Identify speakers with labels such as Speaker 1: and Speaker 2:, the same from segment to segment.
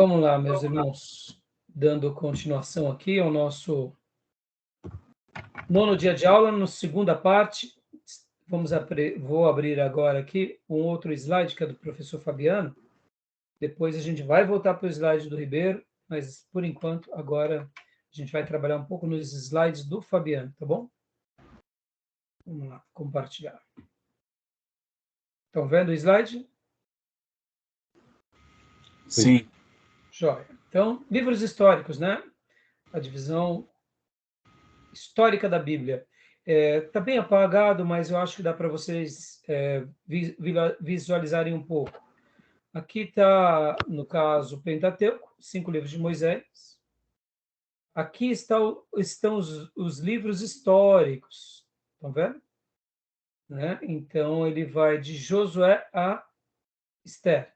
Speaker 1: Vamos lá, meus irmãos, dando continuação aqui ao nosso nono dia de aula, na segunda parte. Vou abrir agora aqui um outro slide, que é do professor Fabiano. Depois a gente vai voltar para o slide do Ribeiro, mas, por enquanto, agora a gente vai trabalhar um pouco nos slides do Fabiano, tá bom? Vamos lá, compartilhar. Estão vendo o slide?
Speaker 2: Sim.
Speaker 1: Jóia. Então, livros históricos, né? A divisão histórica da Bíblia. Está bem apagado, mas eu acho que dá para vocês visualizarem um pouco. Aqui está, no caso, o Pentateuco, 5 livros de Moisés. Aqui estão os livros históricos. Estão vendo? Né? Então, ele vai de Josué a Esther.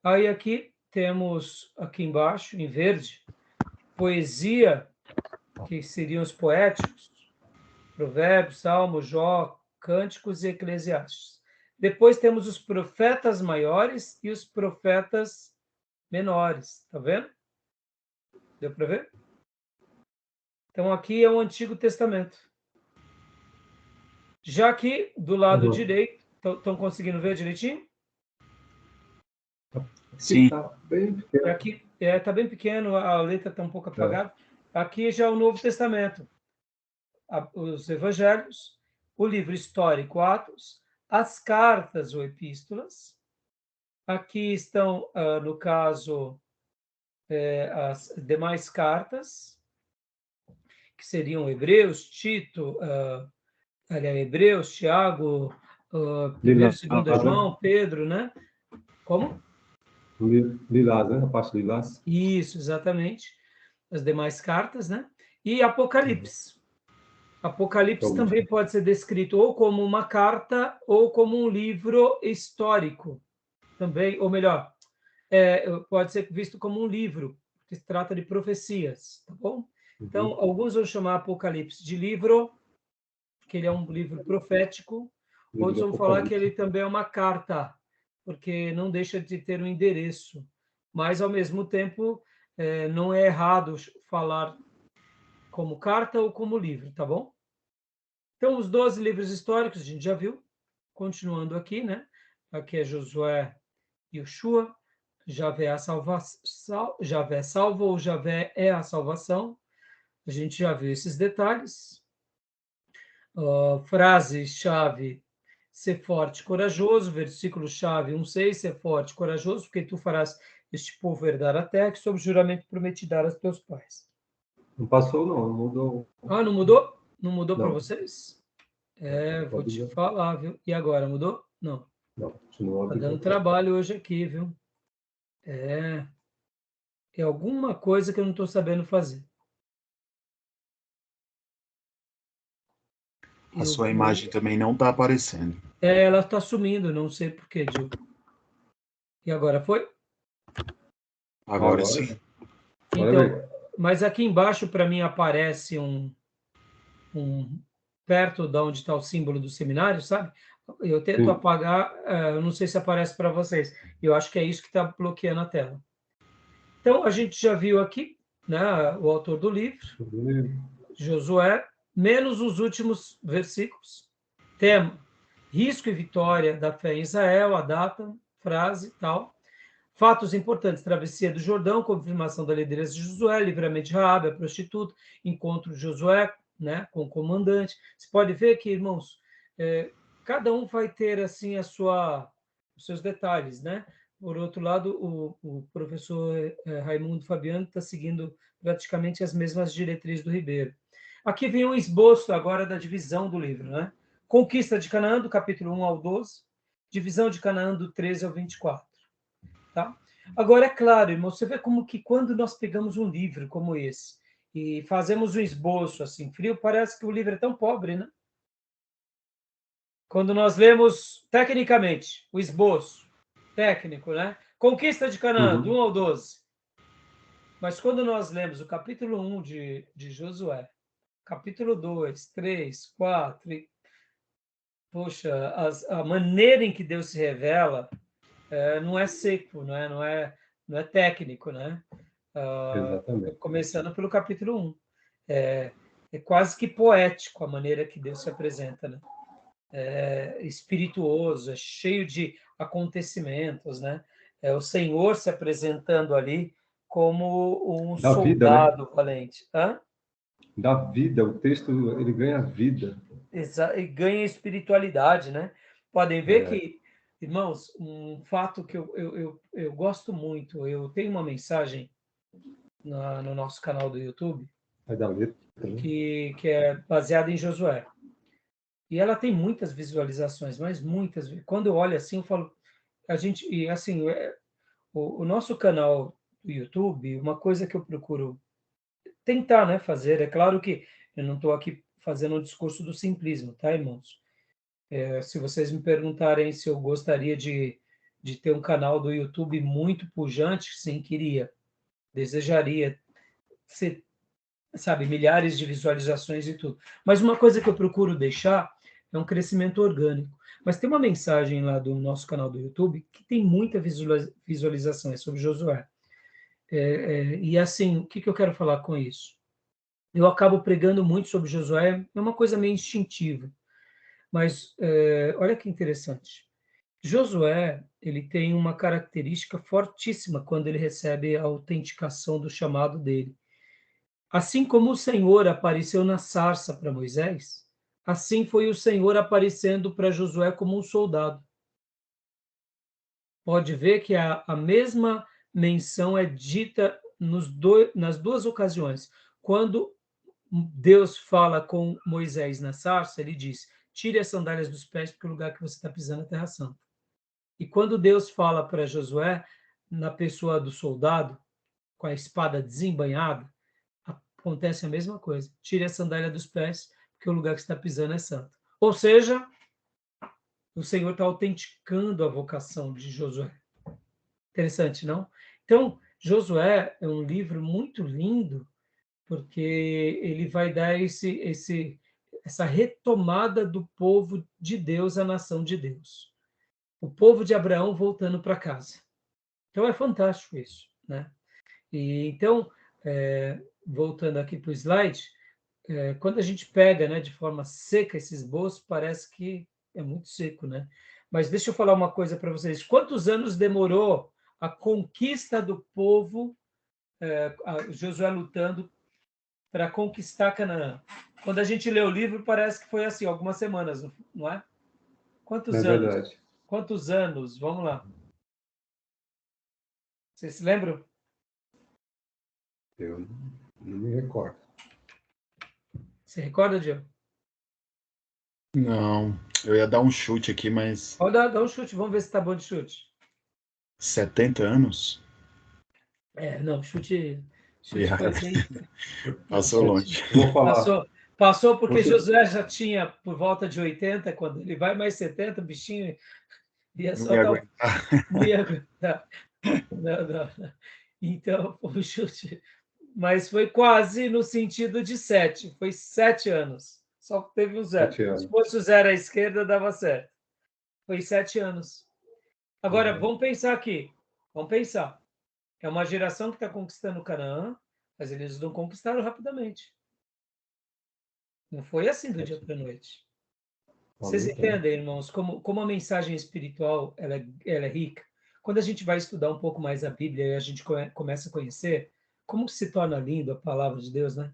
Speaker 1: Aí aqui temos, aqui embaixo, em verde, poesia, que seriam os poéticos, Provérbios, Salmos, Jó, Cânticos e Eclesiastes. Depois temos os profetas maiores e os profetas menores. Tá vendo? Deu para ver? Então, aqui é o Antigo Testamento. Já aqui, do lado direito, estão conseguindo ver direitinho?
Speaker 2: Sim.
Speaker 3: Está bem pequeno.
Speaker 1: Aqui está bem pequeno, a letra está um pouco apagada. Aqui já é o Novo Testamento. Os Evangelhos, o livro histórico Atos, as cartas ou epístolas. Aqui estão, no caso, as demais cartas, que seriam Hebreus, Tito, Hebreus, Tiago, 1º, 2º João, Pedro, né? Como?
Speaker 3: Lilás, né? A parte Lilás.
Speaker 1: Isso, exatamente. As demais cartas, né? E Apocalipse. Apocalipse também pode ser descrito ou como uma carta ou como um livro histórico. Também, ou melhor, pode ser visto como um livro, que se trata de profecias, tá bom? Então, alguns vão chamar Apocalipse de livro, que ele é um livro profético, outros vão falar que ele também é uma carta, porque não deixa de ter um endereço, mas, ao mesmo tempo, não é errado falar como carta ou como livro, tá bom? Então, os 12 livros históricos, a gente já viu, continuando aqui, né? Aqui é Josué e Yoshua, Javé é a salvação, Javé salva ou Javé é a salvação. A gente já viu esses detalhes. Frase-chave, ser forte, corajoso. Versículo-chave 1:6, ser forte, corajoso, porque tu farás este povo herdar a terra que sob juramento prometi dar aos teus pais.
Speaker 3: Não passou, não mudou.
Speaker 1: Ah, não mudou? Não mudou para
Speaker 3: Não.
Speaker 1: vocês? Vou te falar, viu? E agora, mudou? Não.
Speaker 3: Não, continua.
Speaker 1: Tá dando trabalho hoje aqui, viu? É alguma coisa que eu não estou sabendo fazer.
Speaker 2: A sua imagem também não está aparecendo.
Speaker 1: Ela está sumindo, não sei por quê, Gil. E agora foi?
Speaker 2: Agora sim.
Speaker 1: Então, mas aqui embaixo, para mim, aparece um perto de onde está o símbolo do seminário, sabe? Eu tento apagar, eu não sei se aparece para vocês. Eu acho que é isso que está bloqueando a tela. Então, a gente já viu aqui, né, o autor do livro, Josué, menos os últimos versículos. Tema: risco e vitória da fé em Israel, a data, frase, tal. Fatos importantes: travessia do Jordão, confirmação da liderança de Josué, livramento de Raabe, a prostituta, encontro de Josué, né, com o comandante. Você pode ver que, irmãos, cada um vai ter assim os seus detalhes, né? Por outro lado, o professor Raimundo Fabiano está seguindo praticamente as mesmas diretrizes do Ribeiro. Aqui vem um esboço agora da divisão do livro, né? Conquista de Canaã, do capítulo 1 ao 12, divisão de Canaã, do 13 ao 24. Tá? Agora, é claro, irmão, você vê como que quando nós pegamos um livro como esse e fazemos um esboço assim frio, parece que o livro é tão pobre, né? Quando nós lemos tecnicamente o esboço técnico, né? Conquista de Canaã, do 1 ao 12. Mas quando nós lemos o capítulo 1 de Josué, capítulo 2, 3, 4, poxa, a maneira em que Deus se revela não é seco, não não é técnico, né?
Speaker 3: Exatamente.
Speaker 1: Começando pelo capítulo 1. É quase que poético a maneira que Deus se apresenta, né? Espirituoso, é cheio de acontecimentos, né? É o Senhor se apresentando ali como um
Speaker 3: Da vida, né?
Speaker 1: soldado valente. Hã?
Speaker 3: Da vida, o texto, ele ganha vida.
Speaker 1: E ganha espiritualidade, né? Podem ver
Speaker 3: É,
Speaker 1: que, irmãos, um fato que eu gosto muito, eu tenho uma mensagem no nosso canal do YouTube
Speaker 3: é da letra, né?
Speaker 1: que é baseada em Josué. E ela tem muitas visualizações, mas muitas. Quando eu olho assim, eu falo, a gente, e assim, o nosso canal do YouTube, uma coisa que eu procuro tentar, né, fazer, é claro que eu não estou aqui fazendo um discurso do simplismo, tá, irmãos? Se vocês me perguntarem se eu gostaria de ter um canal do YouTube muito pujante, sim, queria. Desejaria ser, sabe, milhares de visualizações e tudo. Mas uma coisa que eu procuro deixar é um crescimento orgânico. Mas tem uma mensagem lá do nosso canal do YouTube que tem muita visualização, é sobre Josué. E assim, o que eu quero falar com isso? Eu acabo pregando muito sobre Josué, é uma coisa meio instintiva. Mas olha que interessante. Josué, ele tem uma característica fortíssima quando ele recebe a autenticação do chamado dele. Assim como o Senhor apareceu na sarça para Moisés, assim foi o Senhor aparecendo para Josué como um soldado. Pode ver que a mesma menção é dita nas duas ocasiões. Quando Deus fala com Moisés na sarça, ele diz: tire as sandálias dos pés, porque o lugar que você está pisando é terra santa. E quando Deus fala para Josué, na pessoa do soldado, com a espada desembainhada, acontece a mesma coisa. Tire a sandália dos pés, porque o lugar que está pisando é santo. Ou seja, o Senhor está autenticando a vocação de Josué. Interessante, não? Então, Josué é um livro muito lindo, porque ele vai dar essa retomada do povo de Deus à nação de Deus. O povo de Abraão voltando para casa. Então, é fantástico isso, né? E, então, voltando aqui para o slide, quando a gente pega, né, de forma seca esse esboço, parece que é muito seco, né? Mas deixa eu falar uma coisa para vocês. Quantos anos demorou a conquista do povo, Josué lutando para conquistar Canaã? Quando a gente lê o livro, parece que foi assim, algumas semanas, não é? Quantos
Speaker 3: é
Speaker 1: anos?
Speaker 3: verdade.
Speaker 1: Quantos anos? Vamos lá. Vocês se lembram?
Speaker 3: Eu não me recordo.
Speaker 1: Você recorda, Diego?
Speaker 2: Não, eu ia dar um chute aqui, mas
Speaker 1: Pode dar um chute, vamos ver se está bom de chute.
Speaker 2: 70 anos?
Speaker 1: Não, chute
Speaker 2: Yeah.
Speaker 1: foi bem.
Speaker 2: Passou longe.
Speaker 3: Vou falar.
Speaker 1: Passou porque
Speaker 3: Você-
Speaker 1: Josué já tinha por volta de 80, quando ele vai mais 70, o bichinho ia
Speaker 2: Não
Speaker 1: só
Speaker 2: ia
Speaker 1: dar
Speaker 2: aguentar.
Speaker 1: não ia aguentar. Não. Então, o chute. Mas foi quase no sentido de 7, foi 7 anos. Só teve um 0.
Speaker 3: 7
Speaker 1: Se
Speaker 3: anos.
Speaker 1: fosse o 0 à esquerda, dava certo. Foi 7 anos. Agora, vamos pensar aqui. Vamos pensar. É uma geração que está conquistando Canaã, mas eles não conquistaram rapidamente. Não foi assim do dia para a noite. Vocês entendem, irmãos, como a mensagem espiritual ela é rica? Quando a gente vai estudar um pouco mais a Bíblia e a gente começa a conhecer, como se torna lindo a palavra de Deus, né?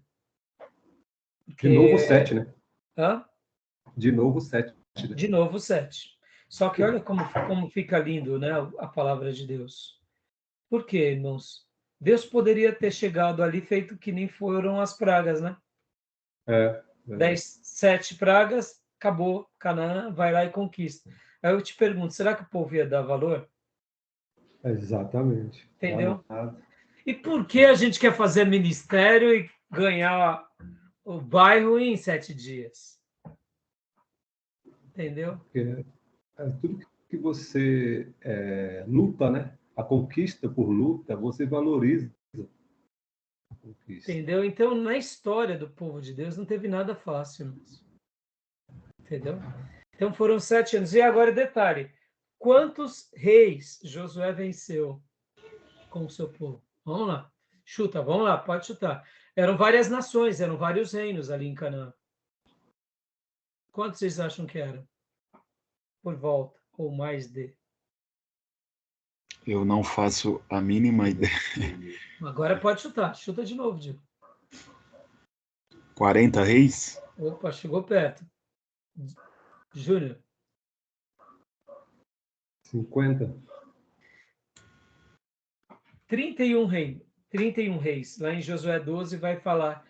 Speaker 3: De novo
Speaker 1: Porque,
Speaker 3: 7, né?
Speaker 1: hã?
Speaker 3: De novo 7, né?
Speaker 1: De novo, 7. Só que olha como fica lindo, né, a palavra de Deus. Por quê, irmãos? Deus poderia ter chegado ali feito que nem foram as pragas, né?
Speaker 3: É,
Speaker 1: 7 pragas, acabou, Canaã vai lá e conquista. Aí eu te pergunto, será que o povo ia dar valor?
Speaker 3: exatamente.
Speaker 1: Entendeu?
Speaker 3: Nada.
Speaker 1: E por que a gente quer fazer ministério e ganhar o bairro em 7 dias? Entendeu?
Speaker 3: Porque tudo que você luta, né? A conquista por luta, você valoriza a conquista.
Speaker 1: Entendeu? Então, na história do povo de Deus, não teve nada fácil. Entendeu? Então, foram 7 anos. E agora, detalhe: quantos reis Josué venceu com o seu povo? Vamos lá. Chuta, vamos lá, pode chutar. Eram várias nações, eram vários reinos ali em Canaã. Quantos vocês acham que eram? Por volta, ou mais de?
Speaker 2: Eu não faço a mínima ideia.
Speaker 1: Agora pode chutar. Chuta de novo, Diego.
Speaker 2: 40 reis?
Speaker 1: Opa, chegou perto. Júnior.
Speaker 3: 50.
Speaker 1: 31 reis. 31 reis. Lá em Josué 12 vai falar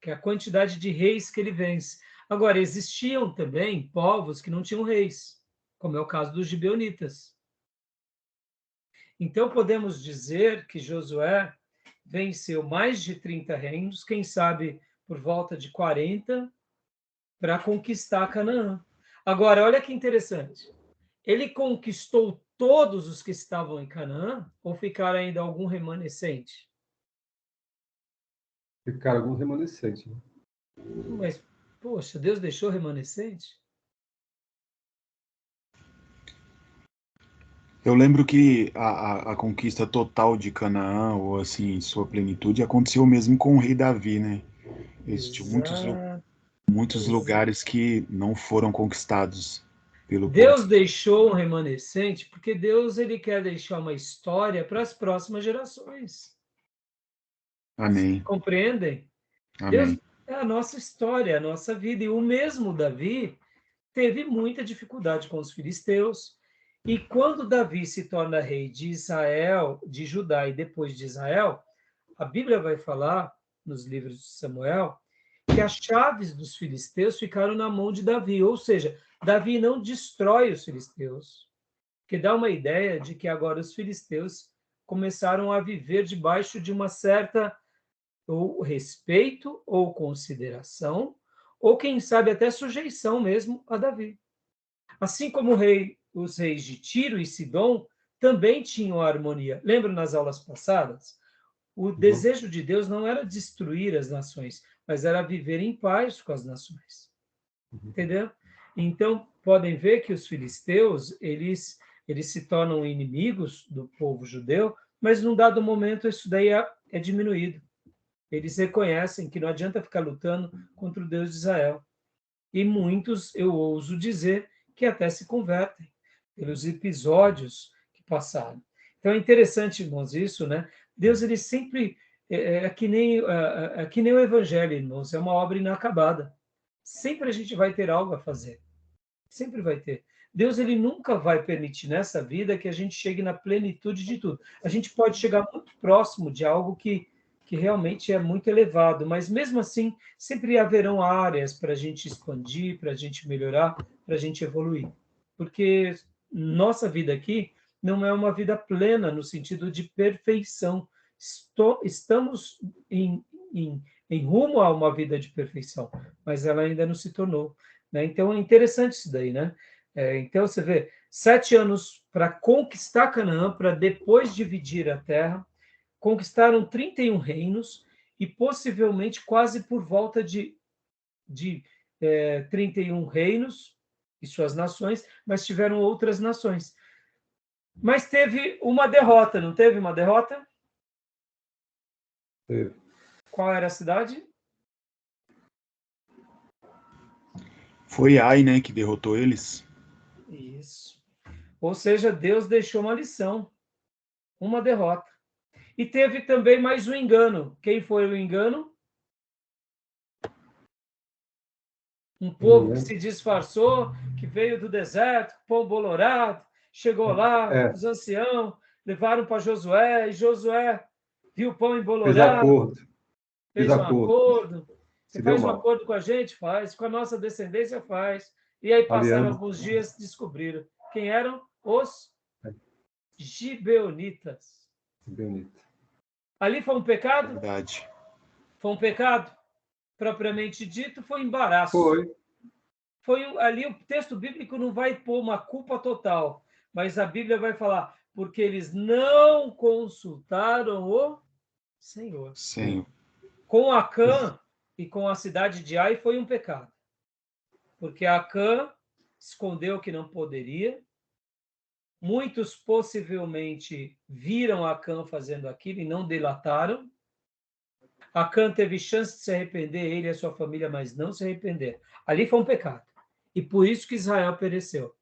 Speaker 1: que a quantidade de reis que ele vence. Agora, existiam também povos que não tinham reis, como é o caso dos gibeonitas. Então, podemos dizer que Josué venceu mais de 30 reinos, quem sabe por volta de 40, para conquistar Canaã. Agora, olha que interessante. Ele conquistou todos os que estavam em Canaã ou ficaram ainda algum remanescente?
Speaker 3: Ficaram alguns remanescentes. Né?
Speaker 1: Mas, poxa, Deus deixou remanescente?
Speaker 2: Eu lembro que a conquista total de Canaã, ou assim, sua plenitude, aconteceu mesmo com o rei Davi, né? Existiam muitos lugares que não foram conquistados pelo povo.
Speaker 1: Deus deixou um remanescente porque Deus ele quer deixar uma história para as próximas gerações.
Speaker 2: Amém.
Speaker 1: Compreendem?
Speaker 2: Amém.
Speaker 1: Deus é a nossa história, a nossa vida. E o mesmo Davi teve muita dificuldade com os filisteus. E quando Davi se torna rei de Israel, de Judá e depois de Israel, a Bíblia vai falar, nos livros de Samuel, que as chaves dos filisteus ficaram na mão de Davi. Ou seja, Davi não destrói os filisteus, que dá uma ideia de que agora os filisteus começaram a viver debaixo de uma certa ou respeito ou consideração, ou quem sabe até sujeição mesmo a Davi. Assim como os reis de Tiro e Sidom também tinham harmonia. Lembra nas aulas passadas? O desejo de Deus não era destruir as nações, mas era viver em paz com as nações. Entendeu? Então, podem ver que os filisteus, eles se tornam inimigos do povo judeu, mas num dado momento isso daí é diminuído. Eles reconhecem que não adianta ficar lutando contra o Deus de Israel. E muitos, eu ouso dizer, que até se convertem pelos episódios que passaram. Então é interessante, irmãos, isso, né? Deus, ele sempre é que nem o Evangelho, irmãos, é uma obra inacabada. Sempre a gente vai ter algo a fazer. Sempre vai ter. Deus, ele nunca vai permitir nessa vida que a gente chegue na plenitude de tudo. A gente pode chegar muito próximo de algo que realmente é muito elevado, mas mesmo assim, sempre haverão áreas para a gente expandir, para a gente melhorar, para a gente evoluir. Porque nossa vida aqui não é uma vida plena no sentido de perfeição. Estamos em rumo a uma vida de perfeição, mas ela ainda não se tornou. Né? Então é interessante isso daí, né? Então você vê, 7 anos para conquistar Canaã, para depois dividir a terra, conquistaram 31 reinos e possivelmente quase por volta de 31 reinos e suas nações, mas tiveram outras nações. Mas teve uma derrota, não teve uma derrota?
Speaker 3: Teve.
Speaker 1: Qual era a cidade?
Speaker 2: Foi Ai, né, que derrotou eles.
Speaker 1: Isso. Ou seja, Deus deixou uma lição, uma derrota. E teve também mais um engano. Quem foi o engano? Um povo que se disfarçou, que veio do deserto, pão bolorado, chegou lá, os anciãos levaram para Josué, e Josué viu o pão embolorado, fez um acordo. Você faz um acordo com a gente? Faz. Com a nossa descendência? Faz. E aí passaram alguns dias e descobriram. Quem eram? Os gibeonitas. Ali foi um pecado?
Speaker 2: Verdade.
Speaker 1: Foi um pecado? Propriamente dito, foi embaraço. Ali o texto bíblico não vai pôr uma culpa total, mas a Bíblia vai falar, porque eles não consultaram o Senhor.
Speaker 2: Sim.
Speaker 1: Com Acã e com a cidade de Ai foi um pecado, porque Acã escondeu o que não poderia, Muitos possivelmente viram Acã fazendo aquilo e não delataram. Acã teve chance de se arrepender, ele e a sua família, mas não se arrependeram. Ali foi um pecado. E por isso que Israel pereceu,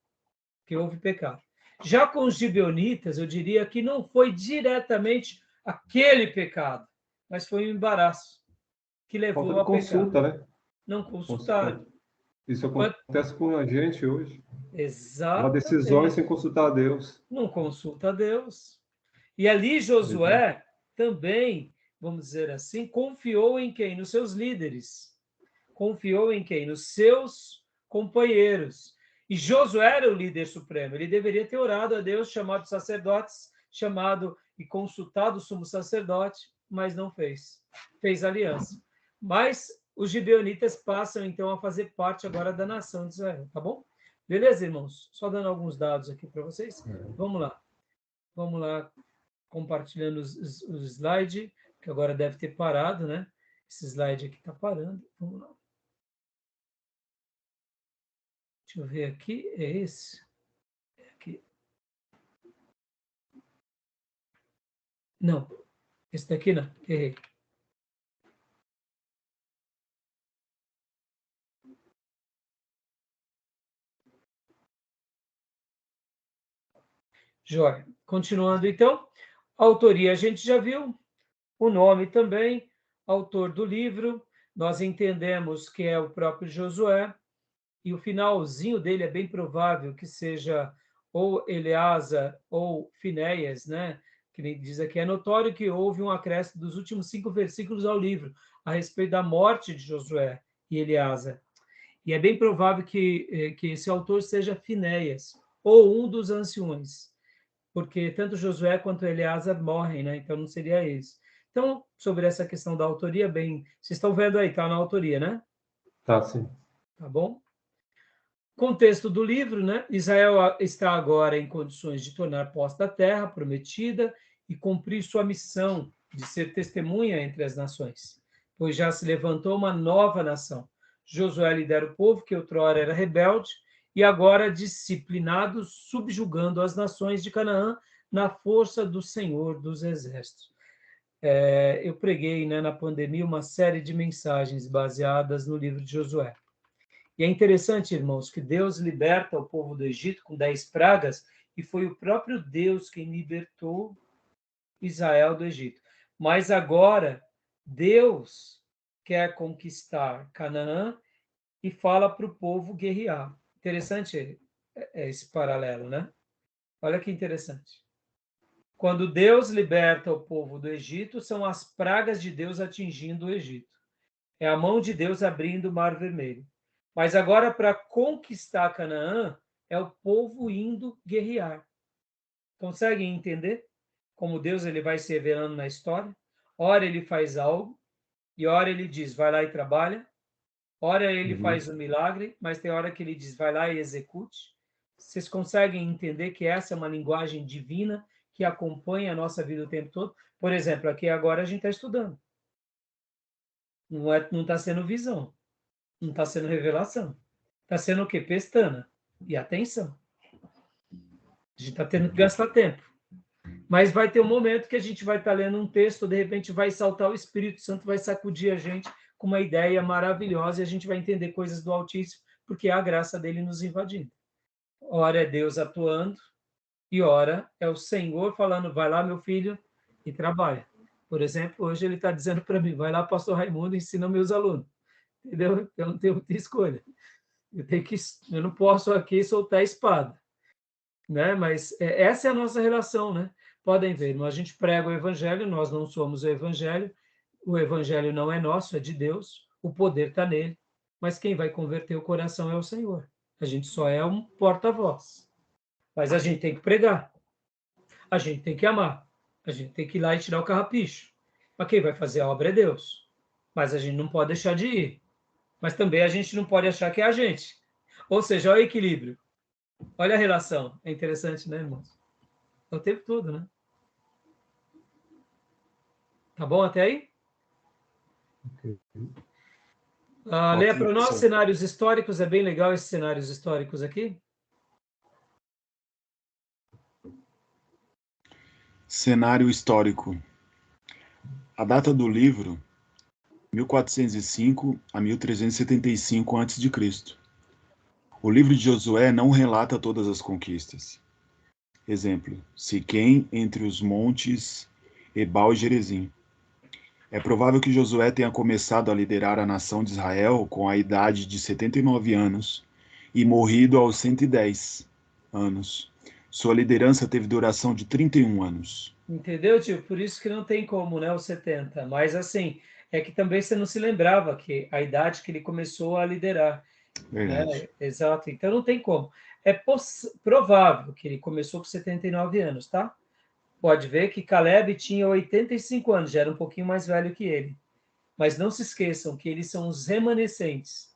Speaker 1: que houve pecado. Já com os gibeonitas, eu diria que não foi diretamente aquele pecado, mas foi um embaraço que levou
Speaker 3: Falta de
Speaker 1: a
Speaker 3: consulta,
Speaker 1: pecar.
Speaker 3: né?
Speaker 1: Não consultaram.
Speaker 3: Isso acontece com a gente hoje. Tomar decisões
Speaker 1: Exatamente.
Speaker 3: sem consultar a Deus.
Speaker 1: Não consulta a Deus. E ali Josué também, vamos dizer assim, confiou em quem? Nos seus líderes. Confiou em quem? Nos seus companheiros. E Josué era o líder supremo. Ele deveria ter orado a Deus, chamado sacerdotes, chamado e consultado o sumo sacerdote, mas não fez. Fez aliança. Mas os gibeonitas passam, então, a fazer parte agora da nação de Israel, tá bom? Beleza, irmãos? Só dando alguns dados aqui para vocês. Vamos lá. Vamos lá, compartilhando o slide, que agora deve ter parado, né? Esse slide aqui está parando. Vamos lá. Deixa eu ver aqui. É esse? É aqui. Não. Esse daqui não. Errei. Jóia. Continuando, então. A autoria a gente já viu. O nome também. Autor do livro. Nós entendemos que é o próprio Josué. E o finalzinho dele é bem provável que seja ou Eleazar ou Finéias, né? Que nem diz aqui, é notório que houve um acréscimo dos últimos 5 versículos ao livro, a respeito da morte de Josué e Eleazar. E é bem provável que esse autor seja Finéias, ou um dos anciões, porque tanto Josué quanto Eleazar morrem, né? Então não seria esse. Então, sobre essa questão da autoria, bem, vocês estão vendo aí, tá na autoria, né?
Speaker 3: Tá, sim.
Speaker 1: Tá bom? Contexto do livro, né? Israel está agora em condições de tornar posse da terra prometida e cumprir sua missão de ser testemunha entre as nações, pois já se levantou uma nova nação. Josué lidera o povo que outrora era rebelde e agora disciplinado, subjugando as nações de Canaã na força do Senhor dos Exércitos. Eu preguei, né, na pandemia uma série de mensagens baseadas no livro de Josué. E é interessante, irmãos, que Deus liberta o povo do Egito com 10 pragas e foi o próprio Deus quem libertou Israel do Egito. Mas agora, Deus quer conquistar Canaã e fala para o povo guerrear. Interessante esse paralelo, né? Olha que interessante. Quando Deus liberta o povo do Egito, são as pragas de Deus atingindo o Egito. É a mão de Deus abrindo o Mar Vermelho. Mas agora, para conquistar Canaã, é o povo indo guerrear. Conseguem entender como Deus ele vai se revelando na história? Ora ele faz algo, e ora ele diz, vai lá e trabalha. Ora ele faz um milagre, mas tem hora que ele diz, vai lá e execute. Vocês conseguem entender que essa é uma linguagem divina que acompanha a nossa vida o tempo todo? Por exemplo, aqui agora a gente está estudando. Não está sendo visão. Não está sendo revelação. Está sendo o quê? Pestana. E atenção. A gente está tendo que gastar tempo. Mas vai ter um momento que a gente vai estar lendo um texto, de repente vai saltar o Espírito Santo, vai sacudir a gente com uma ideia maravilhosa e a gente vai entender coisas do Altíssimo, porque é a graça dele nos invadindo. Ora é Deus atuando e ora é o Senhor falando, vai lá, meu filho, e trabalha. Por exemplo, hoje ele está dizendo para mim, vai lá, pastor Raimundo, ensina meus alunos. Entendeu? Eu não tenho muita escolha. Eu não posso aqui soltar a espada, né? Mas essa é a nossa relação, né? Podem ver, a gente prega o evangelho, nós não somos o evangelho não é nosso, é de Deus, o poder está nele, mas quem vai converter o coração é o Senhor. A gente só é um porta-voz. Mas a gente tem que pregar, a gente tem que amar, a gente tem que ir lá e tirar o carrapicho. Mas quem vai fazer a obra é Deus. Mas a gente não pode deixar de ir. Mas também a gente não pode achar que é a gente. Ou seja, olha o equilíbrio. Olha a relação. É interessante, né, irmãos? É o tempo todo, né? Tá bom até aí? Leia para nós cenários históricos. É bem legal esses cenários históricos aqui.
Speaker 2: Cenário histórico. A data do livro, 1405 a 1375 a.C. O livro de Josué não relata todas as conquistas. Exemplo, Siquém entre os montes Ebal e Gerezim. É provável que Josué tenha começado a liderar a nação de Israel com a idade de 79 anos e morrido aos 110 anos. Sua liderança teve duração de 31 anos.
Speaker 1: Entendeu, tio? Por isso que não tem como, né, os 70. Mas, assim, é que também você não se lembrava que a idade que ele começou a liderar.
Speaker 2: Verdade.
Speaker 1: Né? Exato. Então, não tem como. É provável que ele começou com 79 anos, tá? Pode ver que Caleb tinha 85 anos, já era um pouquinho mais velho que ele. Mas não se esqueçam que eles são os remanescentes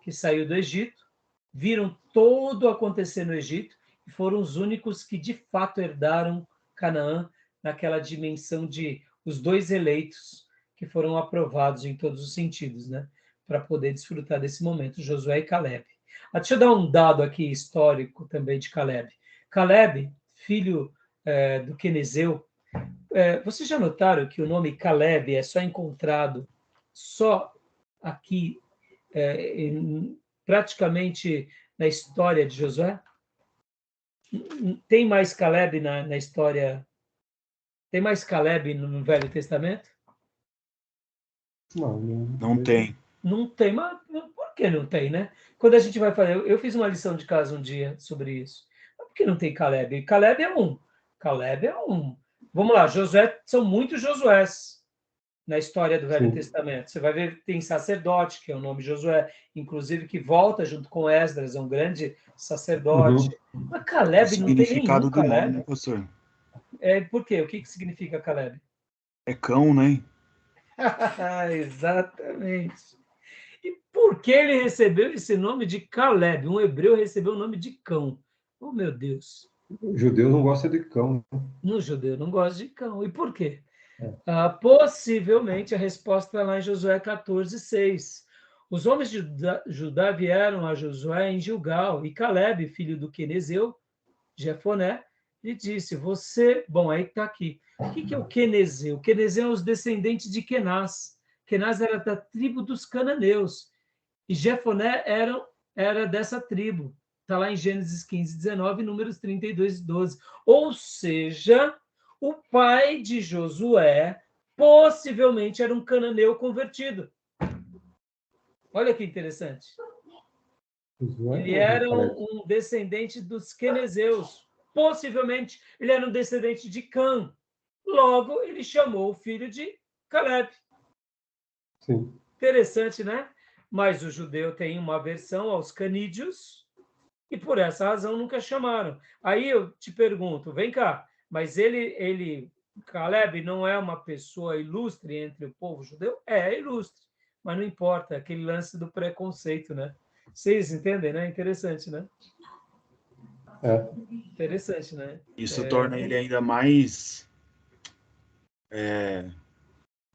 Speaker 1: que saiu do Egito, viram todo acontecer no Egito e foram os únicos que de fato herdaram Canaã naquela dimensão de os dois eleitos que foram aprovados em todos os sentidos, né? Para poder desfrutar desse momento, Josué e Caleb. Deixa eu dar um dado aqui histórico também de Caleb. Caleb, filho do Quenezeu, vocês já notaram que o nome Caleb é só encontrado só aqui, praticamente na história de Josué? Tem mais Caleb na história? Tem mais Caleb no Velho Testamento?
Speaker 2: Não tem.
Speaker 1: Não tem, mas por que não tem, né? Quando a gente vai fazer, eu fiz uma lição de casa um dia sobre isso. Mas por que não tem Caleb? Caleb é um. Caleb é um. Vamos lá, Josué, são muitos Josués na história do Velho Testamento. Você vai ver, tem sacerdote, que é o nome Josué, inclusive que volta junto com Esdras, é um grande sacerdote. Mas Caleb não tem nenhum
Speaker 2: significado do
Speaker 1: Caleb.
Speaker 2: nome, né, pastor?
Speaker 1: Por quê? O que significa Caleb?
Speaker 2: É cão, né?
Speaker 1: Exatamente. E por que ele recebeu esse nome de Caleb? Um hebreu recebeu o nome de cão. Oh, meu Deus.
Speaker 3: O judeu não gosta de cão.
Speaker 1: No judeu não gosta de cão. E por quê? Possivelmente a resposta está lá em Josué 14:6. Os homens de Judá vieram a Josué em Gilgal, e Caleb, filho do Quenezeu, Jefoné, lhe disse: Você. Bom, aí está aqui. O que é o Quenezeu? O Quenezeu é os descendentes de Kenaz. Kenaz era da tribo dos cananeus. E Jefoné era dessa tribo. Está lá em Gênesis 15:19, Números 32:12. Ou seja, o pai de Josué possivelmente era um cananeu convertido. Olha que interessante. Ele era um descendente dos quenezeus. Possivelmente ele era um descendente de Cã. Logo, ele chamou o filho de Caleb.
Speaker 3: Sim.
Speaker 1: Interessante, né? Mas o judeu tem uma aversão aos canídeos e por essa razão nunca chamaram. Aí eu te pergunto, vem cá, mas Caleb não é uma pessoa ilustre entre o povo judeu? É ilustre, mas não importa, aquele lance do preconceito, né? Vocês entendem, né? Interessante, né? Interessante, né?
Speaker 2: Isso torna ele ainda mais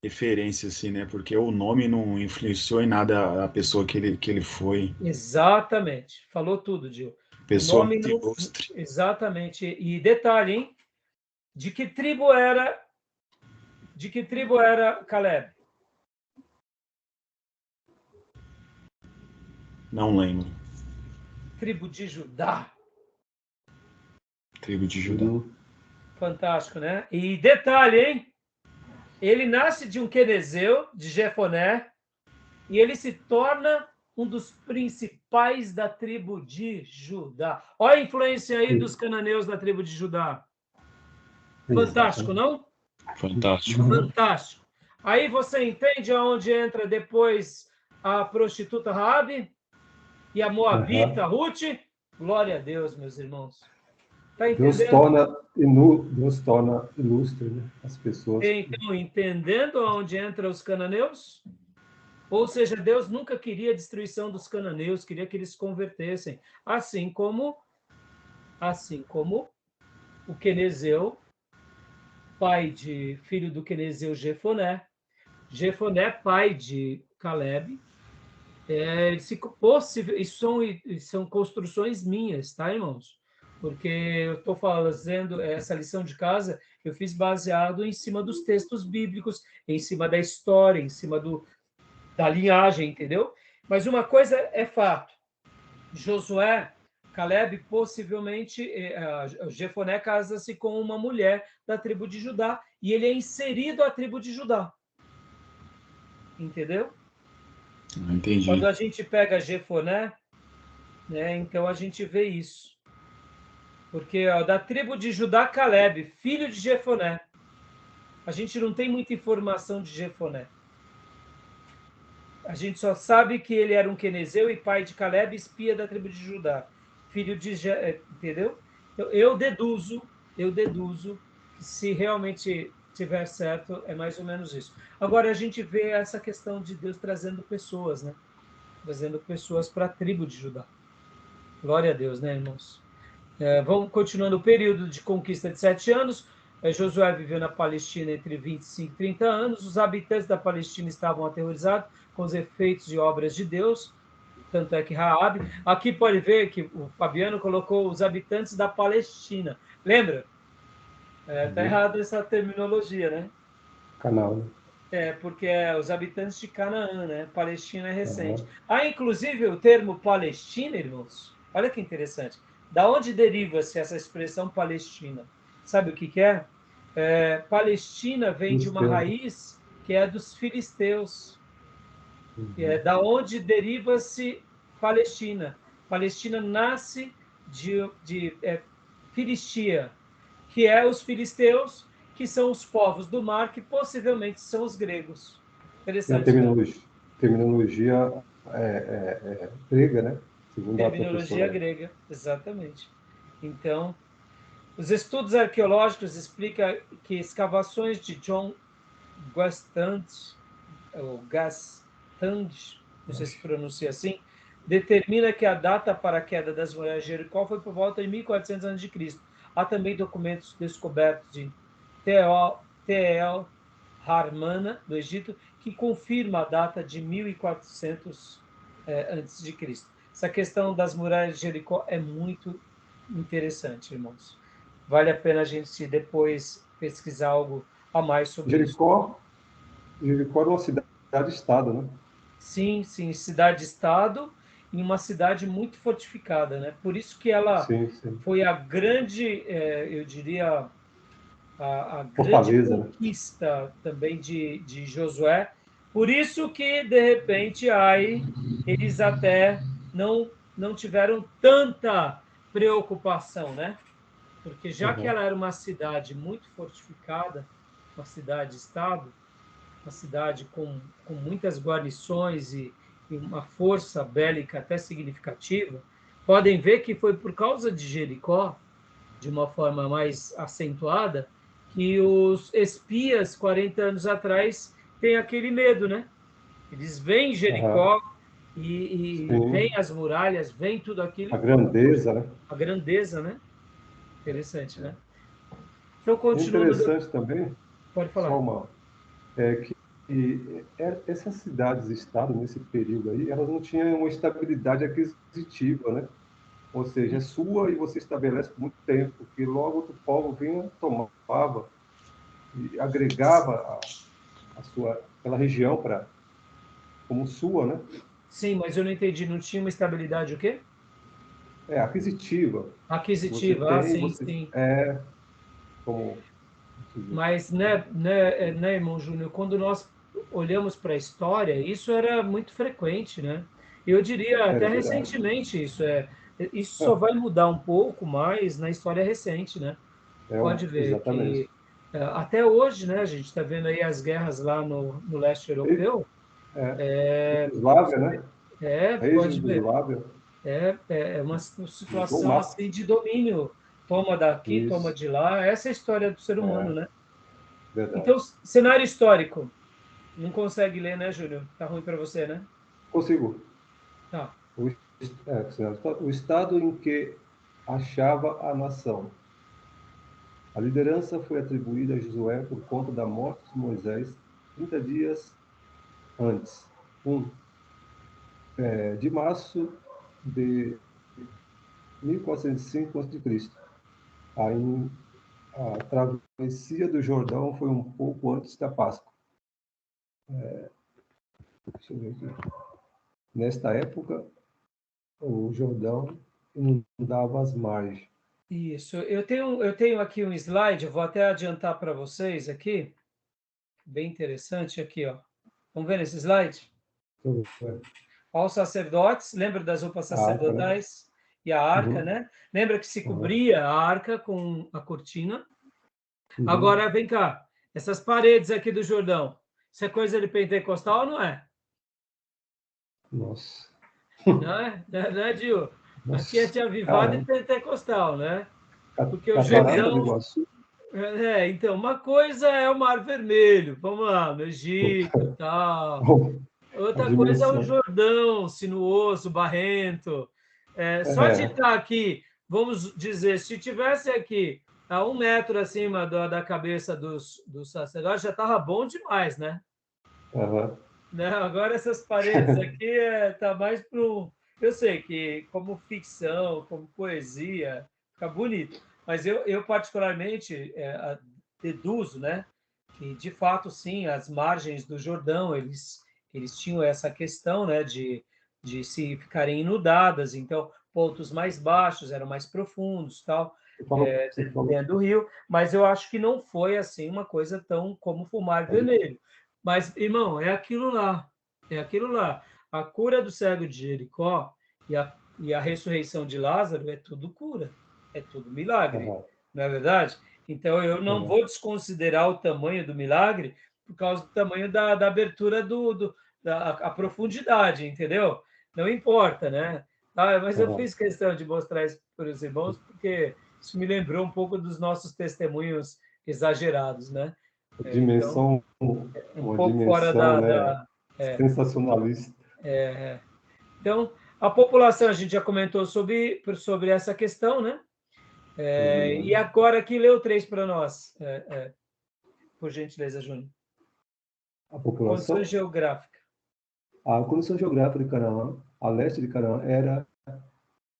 Speaker 2: referência, assim, né? Porque o nome não influenciou em nada a pessoa que ele foi.
Speaker 1: Exatamente. Falou tudo, Gil.
Speaker 2: Pessoa
Speaker 1: O nome
Speaker 2: muito
Speaker 1: não...
Speaker 2: ilustre.
Speaker 1: Exatamente. E detalhe, hein? De que tribo era Caleb?
Speaker 2: Não lembro.
Speaker 1: Tribo de Judá.
Speaker 2: Tribo de Judá.
Speaker 1: Fantástico, né? E detalhe, hein? Ele nasce de um quenezeu, de Jefoné, e ele se torna um dos principais da tribo de Judá. Olha a influência aí dos cananeus da tribo de Judá. Fantástico, não?
Speaker 2: Fantástico.
Speaker 1: Fantástico. Aí você entende aonde entra depois a prostituta Raabe e a moabita Ruth? Glória a Deus, meus irmãos. Tá entendendo?
Speaker 3: Deus torna ilustre, né, as pessoas.
Speaker 1: Então, entendendo aonde entram os cananeus? Ou seja, Deus nunca queria a destruição dos cananeus, queria que eles se convertessem. Assim como o quenezeu, filho do quenezeu Jefoné, pai de Caleb. Isso são construções minhas, tá, irmãos? Porque eu estou fazendo essa lição de casa Eu fiz baseado em cima dos textos bíblicos, em cima da história, em cima da linhagem, entendeu? Mas uma coisa é fato. Josué, Caleb, possivelmente, Jefoné casa-se com uma mulher da tribo de Judá e ele é inserido à tribo de Judá. Entendeu?
Speaker 2: Entendi.
Speaker 1: Quando a gente pega Jefoné, né, então a gente vê isso. Porque da tribo de Judá, Caleb, filho de Jefoné. A gente não tem muita informação de Jefoné. A gente só sabe que ele era um quenezeu e pai de Caleb, espia da tribo de Judá. Filho de... Entendeu? Eu deduzo que se realmente tiver certo, é mais ou menos isso. Agora, a gente vê essa questão de Deus trazendo pessoas, né? Trazendo pessoas para a tribo de Judá. Glória a Deus, né, irmãos? Vamos continuando o período de conquista de 7 anos. Josué viveu na Palestina entre 25 e 30 anos. Os habitantes da Palestina estavam aterrorizados com os efeitos de obras de Deus. Tanto é que Raabe... Aqui pode ver que o Fabiano colocou os habitantes da Palestina. Lembra? Está errado essa terminologia, né?
Speaker 3: Canal, né?
Speaker 1: Porque os habitantes de Canaã, né? Palestina é recente. Inclusive, o termo Palestina, irmãos, olha que interessante. Da onde deriva-se essa expressão Palestina? Sabe o que é? Palestina vem de uma raiz que é dos filisteus. Da onde deriva-se Palestina? Palestina nasce de Filistia, que é os filisteus, que são os povos do mar, que possivelmente são os gregos. Interessante.
Speaker 3: A terminologia grega, né? Segundo
Speaker 1: Terminologia grega, exatamente. Então, os estudos arqueológicos explicam que escavações de John Gastand, ou Gastand, não sei se pronuncia assim, determina que a data para a queda das muralhas de Jericó foi por volta de 1400 a.C. Há também documentos descobertos em Tel Harmana, do Egito, que confirma a data de 1400 a.C. Essa questão das muralhas de Jericó é muito interessante, irmãos. Vale a pena a gente depois pesquisar algo a mais sobre isso.
Speaker 3: Jericó era uma cidade-estado, né?
Speaker 1: Sim, cidade-estado, em uma cidade muito fortificada, né? Por isso que ela foi a grande, eu diria, a grande conquista, né? Também de Josué. Por isso que, de repente, aí eles até não tiveram tanta preocupação, né? Porque já que ela era uma cidade muito fortificada, uma cidade-estado, uma cidade com muitas guarnições e uma força bélica até significativa, podem ver que foi por causa de Jericó, de uma forma mais acentuada, que os espias, 40 anos atrás, têm aquele medo, né? Eles veem Jericó e veem as muralhas, veem tudo aquilo.
Speaker 3: A grandeza, né?
Speaker 1: A grandeza, né? Interessante, né? Então, continuando...
Speaker 3: Interessante também,
Speaker 1: pode falar.
Speaker 3: só uma, essas cidades-estado, nesse período aí, elas não tinham uma estabilidade aquisitiva, né? Ou seja, é sua e você estabelece por muito tempo, porque logo outro povo vinha, tomava e agregava aquela região como sua, né?
Speaker 1: Sim, mas eu não entendi. Não tinha uma estabilidade o quê?
Speaker 3: Aquisitiva.
Speaker 1: Aquisitiva, sim.
Speaker 3: Como...
Speaker 1: Mas, né, irmão Júnior, quando nós olhamos para a história, isso era muito frequente, né? Eu diria até recentemente isso só vai mudar um pouco mais na história recente, né? Pode ver
Speaker 3: exatamente.
Speaker 1: que até hoje, né, a gente está vendo aí as guerras lá no leste europeu.
Speaker 3: Yugoslávia, né?
Speaker 1: Pode ver. É uma situação assim de domínio. Toma daqui, toma de lá. Essa é a história do ser humano, né?
Speaker 3: Verdade.
Speaker 1: Então, cenário histórico. Não consegue ler, né, Júlio? Tá ruim para você, né?
Speaker 3: Consigo.
Speaker 1: Tá.
Speaker 3: O estado em que achava a nação. A liderança foi atribuída a Josué por conta da morte de Moisés 30 dias antes. De março de 1405 a.C. A travessia do Jordão foi um pouco antes da Páscoa. Deixa eu ver aqui. Nesta época, o Jordão inundava as margens.
Speaker 1: Isso. Eu tenho aqui um slide, eu vou até adiantar para vocês aqui. Bem interessante aqui, ó. Vamos ver nesse slide? Olha os sacerdotes, lembra das roupas sacerdotais? Arca, né? E a arca, né? Lembra que se cobria a arca com a cortina? Agora, vem cá. Essas paredes aqui do Jordão, isso é coisa de pentecostal ou não é?
Speaker 3: Nossa.
Speaker 1: Não é, Gil? Aqui é de avivado e pentecostal, né? Porque o Jordão... então, uma coisa é o Mar Vermelho, vamos lá, no Egito e tal. Outra coisa é o Jordão, sinuoso, barrento. Só de estar aqui, vamos dizer, se tivesse aqui a 1 metro acima da cabeça dos sacerdotes, já estava bom demais, né? Não, agora essas paredes aqui tá mais para um... Eu sei que como ficção, como poesia, fica bonito. Mas eu particularmente deduzo, né, que de fato sim, as margens do Jordão eles tinham essa questão, né, de se ficarem inundadas, então pontos mais baixos eram mais profundos, tal, dentro do rio. Mas eu acho que não foi assim uma coisa tão como o Mar Vermelho. Mas irmão, é aquilo lá, A cura do cego de Jericó e a ressurreição de Lázaro é tudo cura. É tudo milagre, não é verdade? Então, eu não vou desconsiderar o tamanho do milagre por causa do tamanho da abertura da profundidade, entendeu? Não importa, né? Mas eu fiz questão de mostrar isso para os irmãos, porque isso me lembrou um pouco dos nossos testemunhos exagerados, né?
Speaker 3: Dimensão,
Speaker 1: então,
Speaker 3: uma pouco dimensão, fora da sensacionalista.
Speaker 1: Então, a população, a gente já comentou sobre essa questão, né? E agora aqui, lê o 3 para nós, por gentileza, Júnior.
Speaker 3: A população?
Speaker 1: Condições geográficas.
Speaker 3: A condição geográfica de Canaã, a leste de Canaã, era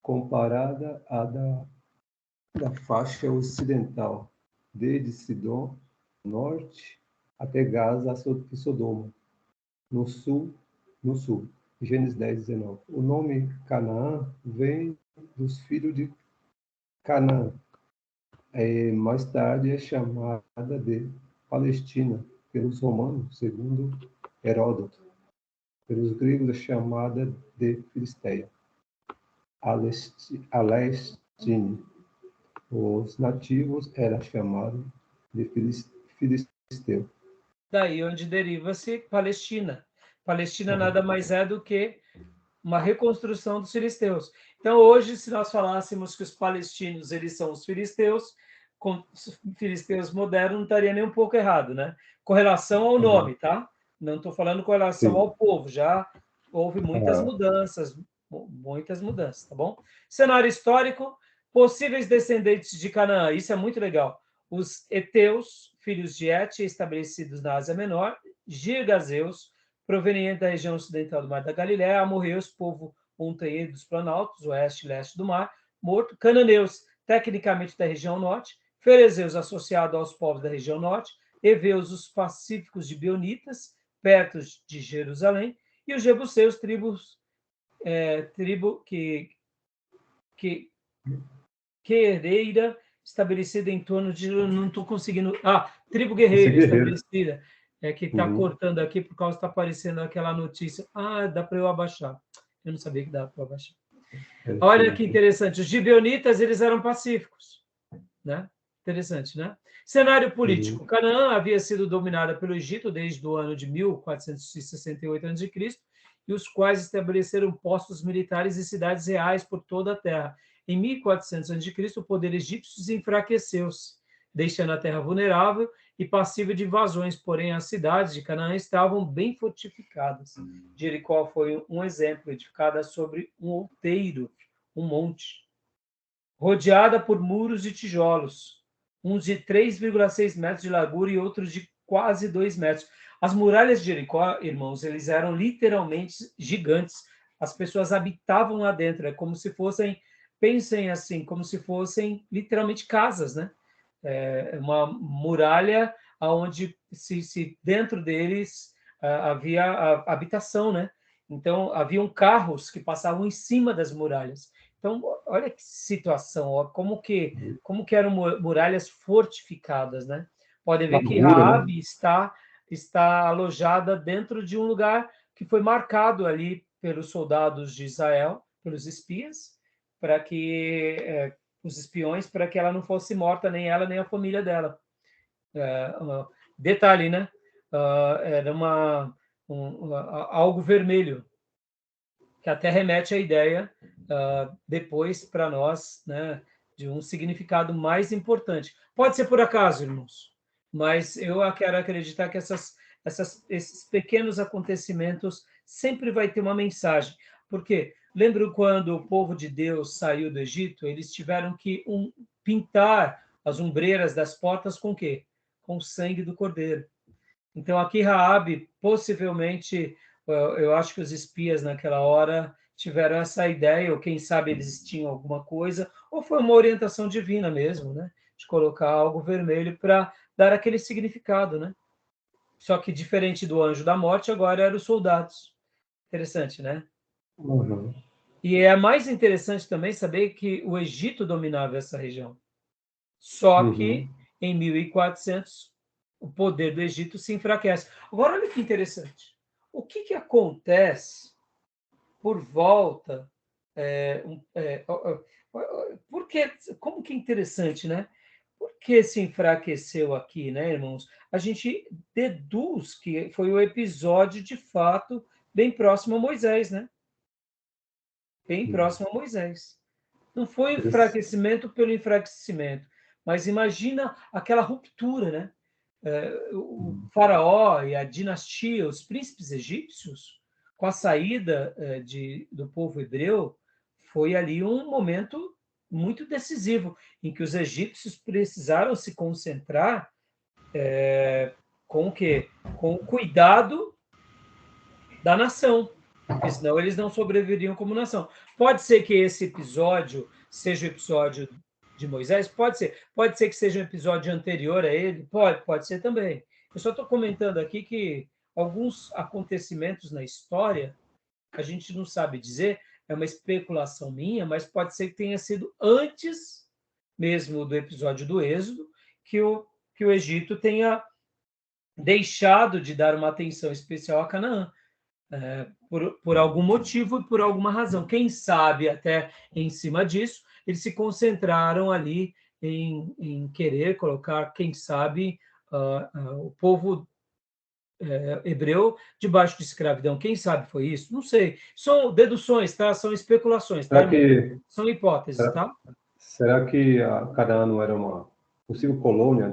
Speaker 3: comparada à da faixa ocidental, desde Sidom, norte, até Gaza e Sodoma, no sul. Gênesis 10, 19. O nome Canaã vem dos filhos de Canaã. Mais tarde é chamada de Palestina pelos romanos, segundo Heródoto. Pelos gregos é chamada de Filisteia. Alestine. Os nativos eram chamados de filisteu.
Speaker 1: Daí onde deriva-se Palestina. Palestina nada mais é do que uma reconstrução dos filisteus. Então, hoje, se nós falássemos que os palestinos eles são os filisteus, com os filisteus modernos, não estaria nem um pouco errado, né? Com relação ao nome, tá? Não estou falando com relação ao povo, já houve muitas mudanças, tá bom? Cenário histórico, possíveis descendentes de Canaã, isso é muito legal. Os heteus, filhos de Et, estabelecidos na Ásia Menor, girgazeus, proveniente da região ocidental do Mar da Galiléia, amorreus, povo montanheiro dos planaltos, oeste e leste do mar, morto, cananeus, tecnicamente da região norte, ferezeus, associado aos povos da região norte, heveus, os pacíficos de Bionitas, perto de Jerusalém, e os jebuseus, tribo guerreira estabelecida em torno de... Não estou conseguindo... tribo guerreira estabelecida. Que está cortando aqui por causa que está aparecendo aquela notícia. Dá para eu abaixar. Eu não sabia que dava para abaixar. Olha que interessante. Os gibeonitas, eles eram pacíficos. Né? Interessante, né? Cenário político. Canaã havia sido dominada pelo Egito desde o ano de 1468 a.C., e os quais estabeleceram postos militares e cidades reais por toda a terra. Em 1400 a.C., o poder egípcio enfraqueceu-se, deixando a terra vulnerável e passível de invasões, porém as cidades de Canaã estavam bem fortificadas. Jericó foi um exemplo, edificada sobre um outeiro, um monte, rodeada por muros de tijolos, uns de 3,6 metros de largura e outros de quase 2 metros. As muralhas de Jericó, irmãos, eles eram literalmente gigantes. As pessoas habitavam lá dentro, como se fossem, pensem assim, como se fossem literalmente casas, né? uma muralha onde dentro deles havia a habitação, né? Então, haviam carros que passavam em cima das muralhas. Então, olha que situação, ó, como que eram muralhas fortificadas, né? Podem ver que Raabe está alojada dentro de um lugar que foi marcado ali pelos soldados de Israel, pelos espias, para que os espiões, para que ela não fosse morta, nem ela, nem a família dela. Detalhe, né? Era algo vermelho, que até remete à ideia, depois, para nós, né, de um significado mais importante. Pode ser por acaso, irmãos, mas eu quero acreditar que esses pequenos acontecimentos sempre vai ter uma mensagem. Porque lembro quando o povo de Deus saiu do Egito, eles tiveram que pintar as ombreiras das portas com o quê? Com o sangue do cordeiro. Então, aqui Raabe, possivelmente, eu acho que os espias naquela hora tiveram essa ideia, ou quem sabe eles tinham alguma coisa, ou foi uma orientação divina mesmo, né? De colocar algo vermelho para dar aquele significado, né? Só que diferente do anjo da morte, agora eram os soldados. Interessante, né?
Speaker 3: Uhum.
Speaker 1: E é mais interessante também saber que o Egito dominava essa região. Só que em 1400 o poder do Egito se enfraquece. Agora, olha que interessante. O que acontece por volta... porque, como que é interessante, né? Por que se enfraqueceu aqui, né, irmãos? A gente deduz que foi o episódio, de fato, bem próximo a Moisés, né? Bem próximo a Moisés. Não foi enfraquecimento pelo enfraquecimento, mas imagina aquela ruptura, né? O faraó e a dinastia, os príncipes egípcios, com a saída do povo hebreu, foi ali um momento muito decisivo, em que os egípcios precisaram se concentrar com o quê? Com o cuidado da nação, porque senão eles não sobreviveriam como nação. Pode ser que esse episódio seja o episódio de Moisés? Pode ser. Pode ser que seja um episódio anterior a ele? Pode ser também. Eu só estou comentando aqui que alguns acontecimentos na história a gente não sabe dizer, é uma especulação minha, mas pode ser que tenha sido antes mesmo do episódio do Êxodo, que o Egito tenha deixado de dar uma atenção especial a Canaã. Por algum motivo e por alguma razão. Quem sabe, até em cima disso, eles se concentraram ali em querer colocar, quem sabe, o povo hebreu debaixo de escravidão. Quem sabe foi isso? Não sei. São deduções, tá? São especulações, tá? São hipóteses, tá?
Speaker 3: Será que a Canaã não era uma possível colônia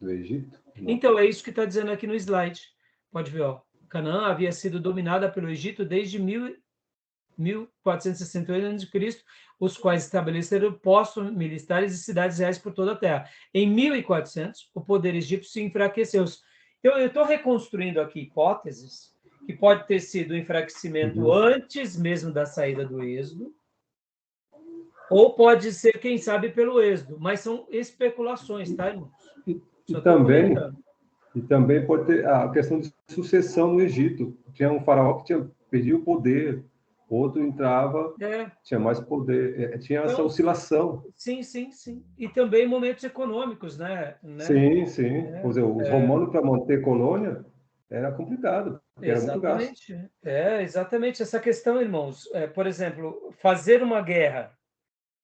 Speaker 3: do Egito? Não.
Speaker 1: Então, é isso que está dizendo aqui no slide. Pode ver, ó. Canaã havia sido dominada pelo Egito desde 1468 a.C., os quais estabeleceram postos militares e cidades reais por toda a terra. Em 1400, o poder egípcio se enfraqueceu. Eu estou reconstruindo aqui hipóteses que pode ter sido o enfraquecimento antes mesmo da saída do Êxodo, ou pode ser, quem sabe, pelo Êxodo, mas são especulações, tá, irmãos?
Speaker 3: E também pode ter a questão de sucessão no Egito. Tinha um faraó que perdia o poder, outro entrava, tinha mais poder, tinha essa oscilação.
Speaker 1: Sim. E também momentos econômicos, né?
Speaker 3: Sim. Por exemplo, os romanos, para manter colônia, era complicado, era muito gasto.
Speaker 1: Exatamente. Essa questão, irmãos, por exemplo, fazer uma guerra.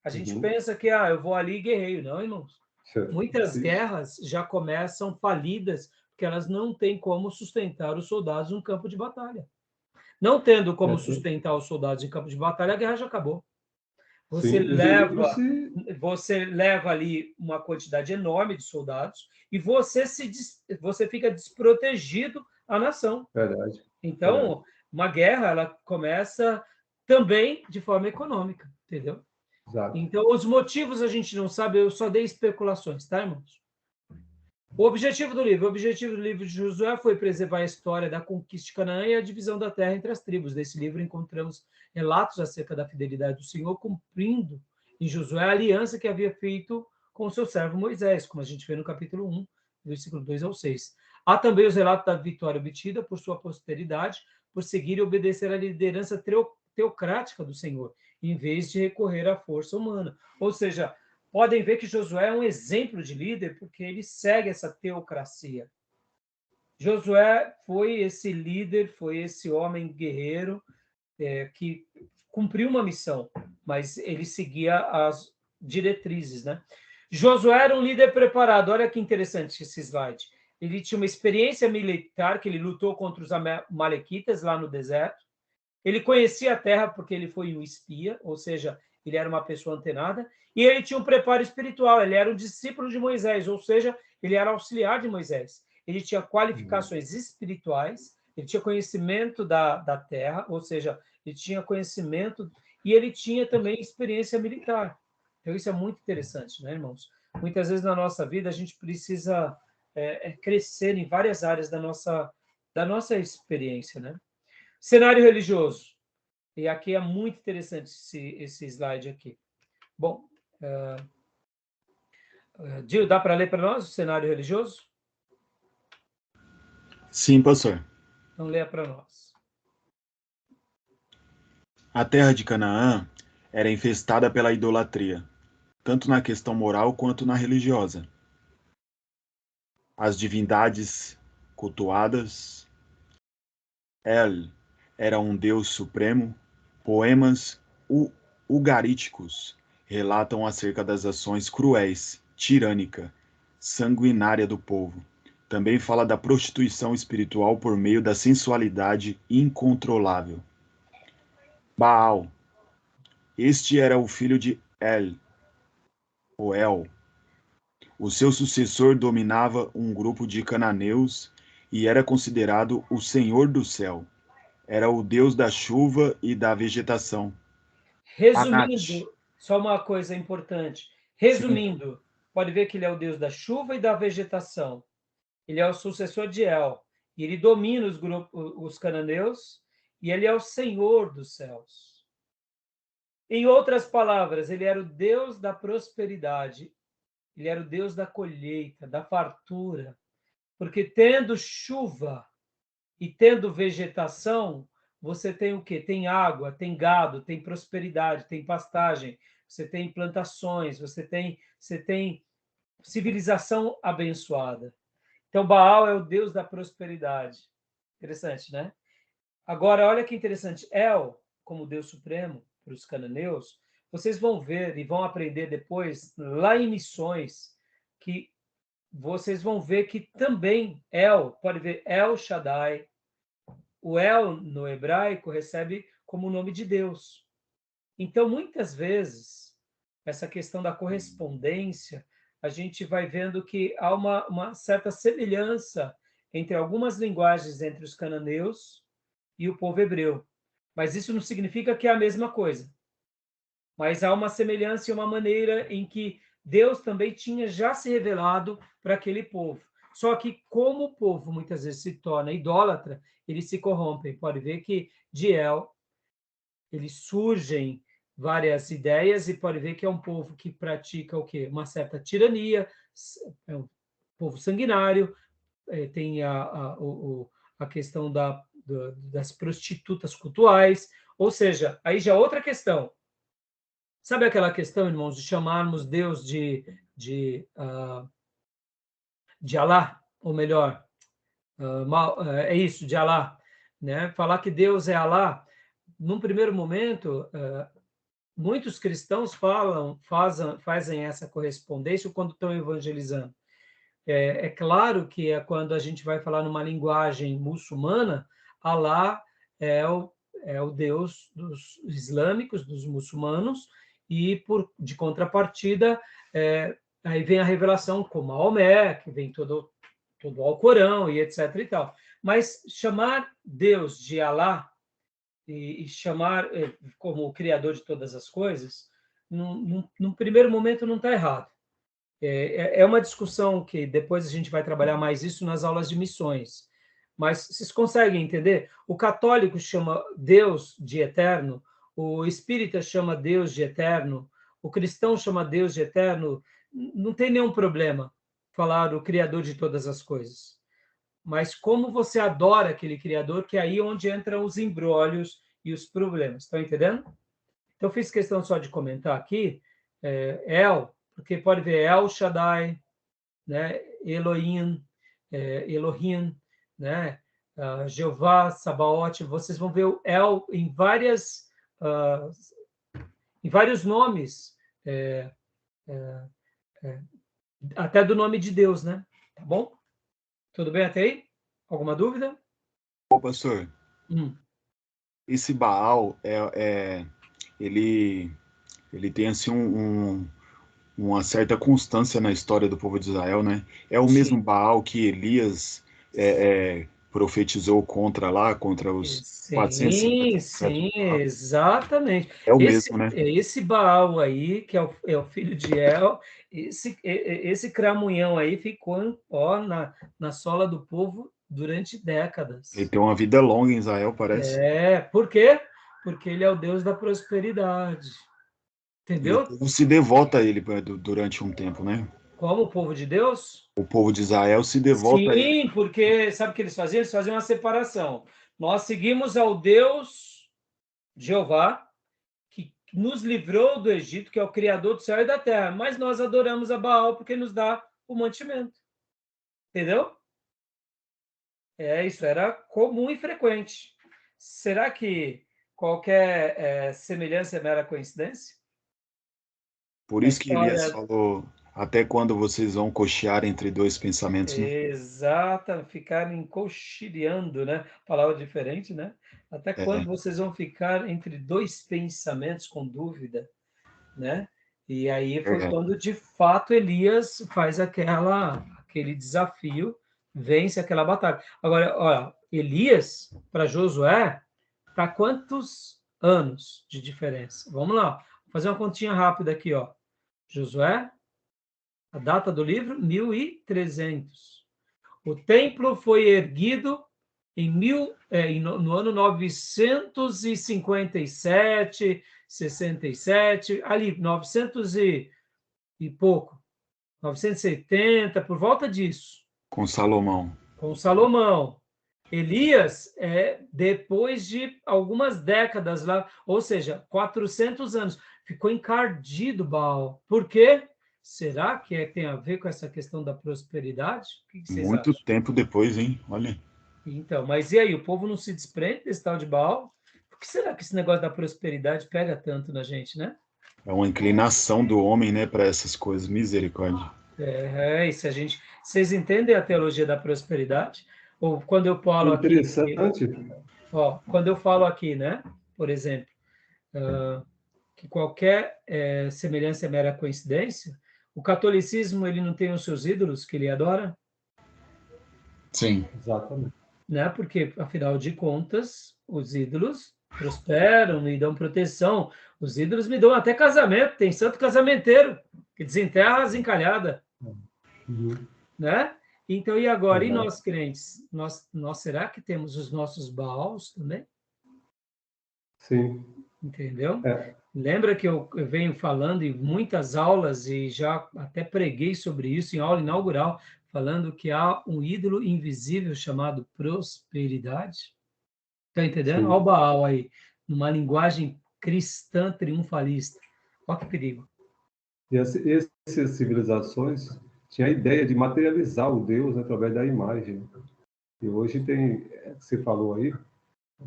Speaker 1: A gente pensa que eu vou ali e guerreio. Não, irmãos. Muitas guerras já começam falidas, porque elas não têm como sustentar os soldados no campo de batalha. Não tendo como sustentar os soldados em campo de batalha, a guerra já acabou. Você leva ali uma quantidade enorme de soldados e você fica desprotegido à nação.
Speaker 3: Verdade.
Speaker 1: Então, uma guerra, ela começa também de forma econômica, entendeu?
Speaker 3: Exato.
Speaker 1: Então, os motivos a gente não sabe, eu só dei especulações, tá, irmãos? O objetivo do livro de Josué foi preservar a história da conquista de Canaã e a divisão da terra entre as tribos. Nesse livro encontramos relatos acerca da fidelidade do Senhor, cumprindo em Josué a aliança que havia feito com o seu servo Moisés, como a gente vê no capítulo 1, versículo 2 ao 6. Há também os relatos da vitória obtida por sua posteridade, por seguir e obedecer à liderança teocrática do Senhor, em vez de recorrer à força humana. Ou seja, podem ver que Josué é um exemplo de líder porque ele segue essa teocracia. Josué foi esse líder, foi esse homem guerreiro que cumpriu uma missão, mas ele seguia as diretrizes, né? Josué era um líder preparado. Olha que interessante esse slide. Ele tinha uma experiência militar, que ele lutou contra os amalequitas lá no deserto. Ele conhecia a terra porque ele foi um espia, ou seja, ele era uma pessoa antenada, e ele tinha um preparo espiritual, ele era um discípulo de Moisés, ou seja, ele era auxiliar de Moisés. Ele tinha qualificações espirituais, ele tinha conhecimento da terra, ou seja, ele tinha conhecimento, e ele tinha também experiência militar. Então, isso é muito interessante, né, irmãos? Muitas vezes na nossa vida a gente precisa crescer em várias áreas da nossa experiência, né? Cenário religioso. E aqui é muito interessante esse slide aqui. Bom, Gil, dá para ler para nós o cenário religioso?
Speaker 2: Sim, pastor.
Speaker 1: Então, leia para nós.
Speaker 2: A terra de Canaã era infestada pela idolatria, tanto na questão moral quanto na religiosa. As divindades cultuadas, El era um deus supremo. Poemas ugaríticos relatam acerca das ações cruéis, tirânica, sanguinária do povo. Também fala da prostituição espiritual por meio da sensualidade incontrolável. Baal. Este era o filho de El. O seu sucessor dominava um grupo de cananeus e era considerado o Senhor do céu. Era o Deus da chuva e da vegetação.
Speaker 1: Resumindo, só uma coisa importante. Resumindo, sim, pode ver que ele é o Deus da chuva e da vegetação. Ele é o sucessor de El. E ele domina os cananeus e ele é o Senhor dos céus. Em outras palavras, ele era o Deus da prosperidade. Ele era o Deus da colheita, da fartura. Porque tendo chuva e tendo vegetação, você tem o quê? Tem água, tem gado, tem prosperidade, tem pastagem, você tem plantações, você tem civilização abençoada. Então, Baal é o Deus da prosperidade. Interessante, né? Agora, olha que interessante. El, como Deus supremo para os cananeus, vocês vão ver e vão aprender depois, lá em Missões, que vocês vão ver que também El, pode ver El Shaddai, o El, no hebraico, recebe como nome de Deus. Então, muitas vezes, essa questão da correspondência, a gente vai vendo que há uma certa semelhança entre algumas linguagens entre os cananeus e o povo hebreu. Mas isso não significa que é a mesma coisa. Mas há uma semelhança e uma maneira em que Deus também tinha já se revelado para aquele povo. Só que, como o povo muitas vezes se torna idólatra, eles se corrompem. Pode ver que de El, eles surgem várias ideias e pode ver que é um povo que pratica o quê? Uma certa tirania, é um povo sanguinário, tem a questão das prostitutas cultuais, ou seja, aí já é outra questão. Sabe aquela questão, irmãos, de chamarmos Deus de Alá, ou melhor, é isso, de Alá, né? Falar que Deus é Alá, num primeiro momento, muitos cristãos fazem essa correspondência quando estão evangelizando. É claro que é quando a gente vai falar numa linguagem muçulmana, Alá é o Deus dos islâmicos, dos muçulmanos, e de contrapartida, aí vem a revelação com Maomé, que vem todo o Alcorão e etc. e tal. Mas chamar Deus de Alá e chamar como o criador de todas as coisas, num primeiro momento não está errado. É uma discussão que depois a gente vai trabalhar mais isso nas aulas de missões. Mas vocês conseguem entender? O católico chama Deus de eterno, o espírita chama Deus de eterno, o cristão chama Deus de eterno, não tem nenhum problema falar o Criador de todas as coisas. Mas como você adora aquele Criador, que é aí onde entram os embrólios e os problemas. Estão entendendo? Então, eu fiz questão só de comentar aqui, El, porque pode ver El Shaddai, né? Elohim, Elohim, né? Jeová, Sabaote, vocês vão ver o El em vários nomes, até do nome de Deus, né? Tá bom? Tudo bem até aí? Alguma dúvida?
Speaker 2: Ô, pastor, esse Baal, ele tem assim uma certa constância na história do povo de Israel, né? É o mesmo Baal que Elias profetizou contra os
Speaker 1: Sim,
Speaker 2: 457
Speaker 1: sim,
Speaker 2: de Baal.
Speaker 1: exatamente.
Speaker 2: É o mesmo, né?
Speaker 1: Esse Baal aí, que é o filho de El, esse cramunhão aí ficou na sola do povo durante décadas.
Speaker 2: Ele tem uma vida longa em Israel, parece.
Speaker 1: Por quê? Porque ele é o Deus da prosperidade.
Speaker 2: E o
Speaker 1: Entendeu?
Speaker 2: povo se devota a ele durante um tempo, né?
Speaker 1: Como o povo de Deus?
Speaker 2: O povo de Israel se devota a ele.
Speaker 1: Sim, porque sabe o que eles faziam? Eles faziam uma separação. Nós seguimos ao Deus Jeová, que nos livrou do Egito, que é o Criador do céu e da terra, mas nós adoramos a Baal porque nos dá o mantimento. Entendeu? Isso era comum e frequente. Será que qualquer semelhança é mera coincidência?
Speaker 2: Por
Speaker 1: A
Speaker 2: isso que Elias
Speaker 1: história.
Speaker 2: falou, até quando vocês vão cochear entre dois pensamentos, né?
Speaker 1: Exata, ficar encoxilhando, né? Palavra diferente, né? Até quando
Speaker 2: É,
Speaker 1: vocês vão ficar entre dois pensamentos com dúvida, né? E aí foi
Speaker 2: é,
Speaker 1: quando, de fato, Elias faz aquele desafio, vence aquela batalha. Agora, olha, Elias, para Josué, está quantos anos de diferença? Vamos lá, vou fazer uma continha rápida aqui, ó. Josué, a data do livro, 1300. O templo foi erguido no ano 957, 67, ali, 900 e pouco, 970, por volta disso,
Speaker 2: com Salomão.
Speaker 1: com Salomão. Elias depois de algumas décadas lá, ou seja, 400 anos. Ficou encardido Baal. Por quê? Será que tem a ver com essa questão da prosperidade? O que vocês
Speaker 2: Muito
Speaker 1: acham?
Speaker 2: tempo depois, hein? Olha.
Speaker 1: Então, mas e aí, o povo não se desprende desse tal de Baal? Por que será que esse negócio da prosperidade pega tanto na gente, né?
Speaker 2: É uma inclinação do homem, né, para essas coisas. Misericórdia.
Speaker 1: Vocês entendem a teologia da prosperidade? Ou quando eu falo aqui,
Speaker 3: Interessante.
Speaker 1: quando eu falo aqui, né? Por exemplo, que qualquer semelhança é mera coincidência. O catolicismo ele não tem os seus ídolos que ele adora,
Speaker 2: Sim.
Speaker 3: Exatamente.
Speaker 1: né? Porque afinal de contas, os ídolos prosperam, me dão proteção. Os ídolos me dão até casamento. Tem santo casamenteiro que desenterra as encalhadas, né? Então, e agora? E nós crentes? Nós será que temos os nossos Baals também?
Speaker 3: Sim.
Speaker 1: Entendeu? Lembra que eu venho falando em muitas aulas e já até preguei sobre isso em aula inaugural, falando que há um ídolo invisível chamado prosperidade? Está entendendo? Olha o Baal aí, numa linguagem cristã triunfalista. Olha que perigo.
Speaker 3: E essas civilizações tinham a ideia de materializar o Deus através da imagem. E hoje tem, você falou aí,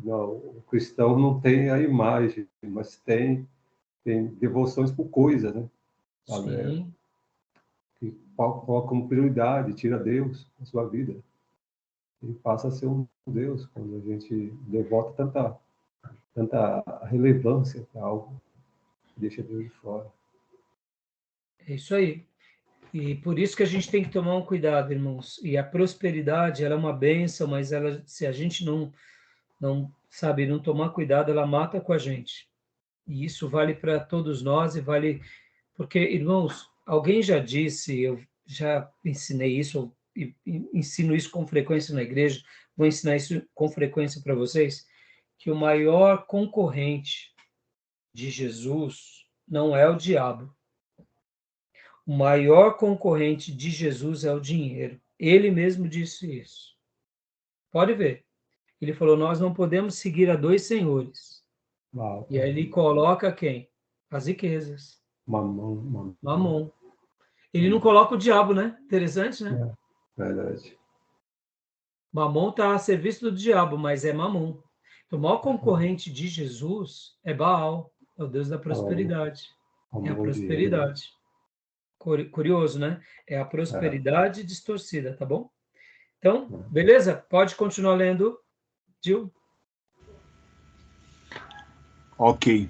Speaker 3: não, o cristão não tem a imagem, mas tem devoções por coisa, né?
Speaker 1: Sim.
Speaker 3: Que coloca como prioridade, tira Deus da sua vida. E passa a ser um Deus quando a gente devota tanta relevância para algo, deixa Deus de fora.
Speaker 1: É isso aí. E por isso que a gente tem que tomar um cuidado, irmãos. E a prosperidade, ela é uma bênção, mas ela, se a gente não tomar cuidado, ela mata com a gente. E isso vale para todos nós e vale porque, irmãos, alguém já disse, eu já ensinei isso, e ensino isso com frequência na igreja, vou ensinar isso com frequência para vocês, que o maior concorrente de Jesus não é o diabo. O maior concorrente de Jesus é o dinheiro. Ele mesmo disse isso. Pode ver. Ele falou, nós não podemos seguir a dois senhores.
Speaker 3: Uau.
Speaker 1: E aí ele coloca quem? As riquezas.
Speaker 3: Mamon.
Speaker 1: Ele não coloca o diabo, né? Interessante, né?
Speaker 3: Verdade.
Speaker 1: Mamon está a serviço do diabo, mas é Mamon. Então, o maior concorrente de Jesus é Baal, é o Deus da prosperidade. É a prosperidade. Curioso, né? É a prosperidade distorcida, tá bom? Então, beleza? Pode continuar lendo, Gil.
Speaker 2: Ok.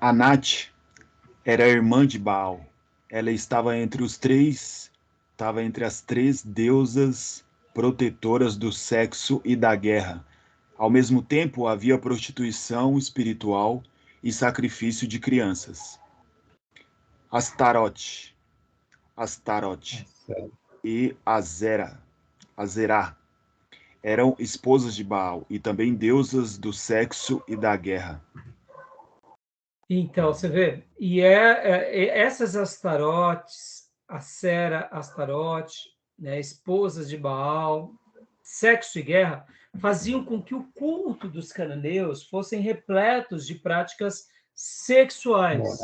Speaker 2: Anat era irmã de Baal. Ela estava entre as três deusas protetoras do sexo e da guerra. Ao mesmo tempo, havia prostituição espiritual e sacrifício de crianças. Astarote e Azerá eram esposas de Baal e também deusas do sexo e da guerra.
Speaker 1: Então, você vê, essas Astarotes, Acera, Astarote, né, esposas de Baal, sexo e guerra, faziam com que o culto dos cananeus fossem repletos de práticas sexuais,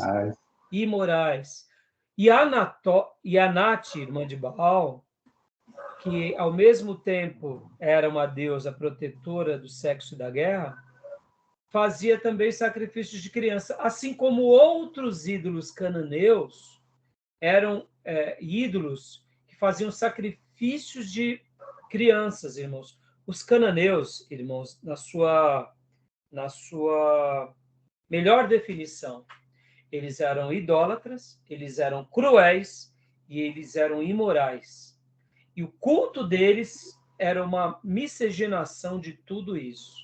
Speaker 1: imorais. E Anat, irmã de Baal, que ao mesmo tempo era uma deusa protetora do sexo e da guerra, fazia também sacrifícios de criança, assim como outros ídolos cananeus eram ídolos que faziam sacrifícios de crianças, irmãos. Os cananeus, irmãos, na sua melhor definição, eles eram idólatras, eles eram cruéis e eles eram imorais. E o culto deles era uma miscigenação de tudo isso,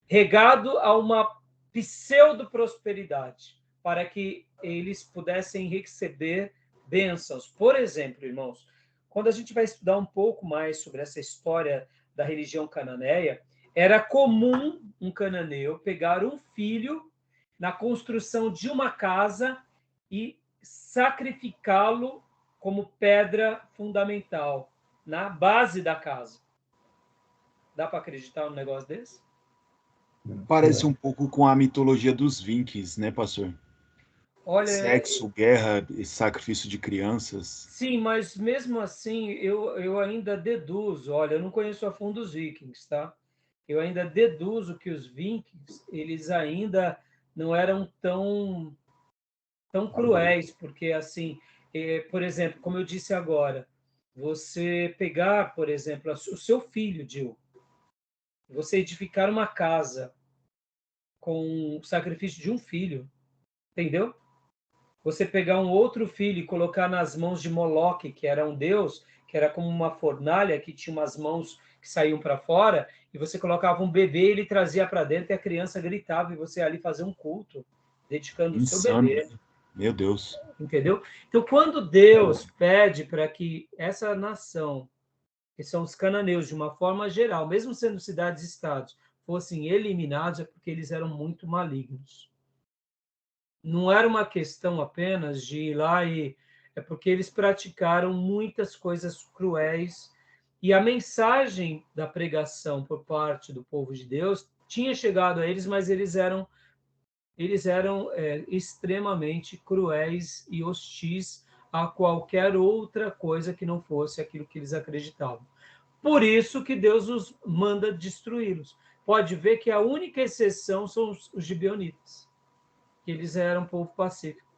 Speaker 1: regado a uma pseudo-prosperidade, para que eles pudessem receber bênçãos. Por exemplo, irmãos, quando a gente vai estudar um pouco mais sobre essa história da religião cananeia, era comum um cananeu pegar um filho na construção de uma casa e sacrificá-lo como pedra fundamental na base da casa. Dá para acreditar num negócio desse?
Speaker 2: Parece um pouco com a mitologia dos Vikings, né, pastor?
Speaker 1: Olha,
Speaker 2: sexo, guerra e sacrifício de crianças.
Speaker 1: Sim, mas mesmo assim eu ainda deduzo, olha, eu não conheço a fundo os Vikings, tá? Eu ainda deduzo que os Vikings, eles ainda não eram tão cruéis, porque assim, por exemplo, como eu disse agora, você pegar, por exemplo, o seu filho, Gil, você edificar uma casa com o sacrifício de um filho, entendeu? Você pegar um outro filho e colocar nas mãos de Moloque, que era um deus, que era como uma fornalha, que tinha umas mãos que saíam para fora, e você colocava um bebê, ele trazia para dentro e a criança gritava, e você ali fazia um culto, dedicando o seu bebê.
Speaker 2: Meu Deus.
Speaker 1: Entendeu? Então, quando Deus pede para que essa nação, que são os cananeus, de uma forma geral, mesmo sendo cidades-estados, fossem eliminados, é porque eles eram muito malignos. Não era uma questão apenas de ir lá e... É porque eles praticaram muitas coisas cruéis e a mensagem da pregação por parte do povo de Deus tinha chegado a eles, mas eles eram extremamente cruéis e hostis a qualquer outra coisa que não fosse aquilo que eles acreditavam. Por isso que Deus os manda destruí-los. Pode ver que a única exceção são os gibeonitas, que eles eram um povo pacífico.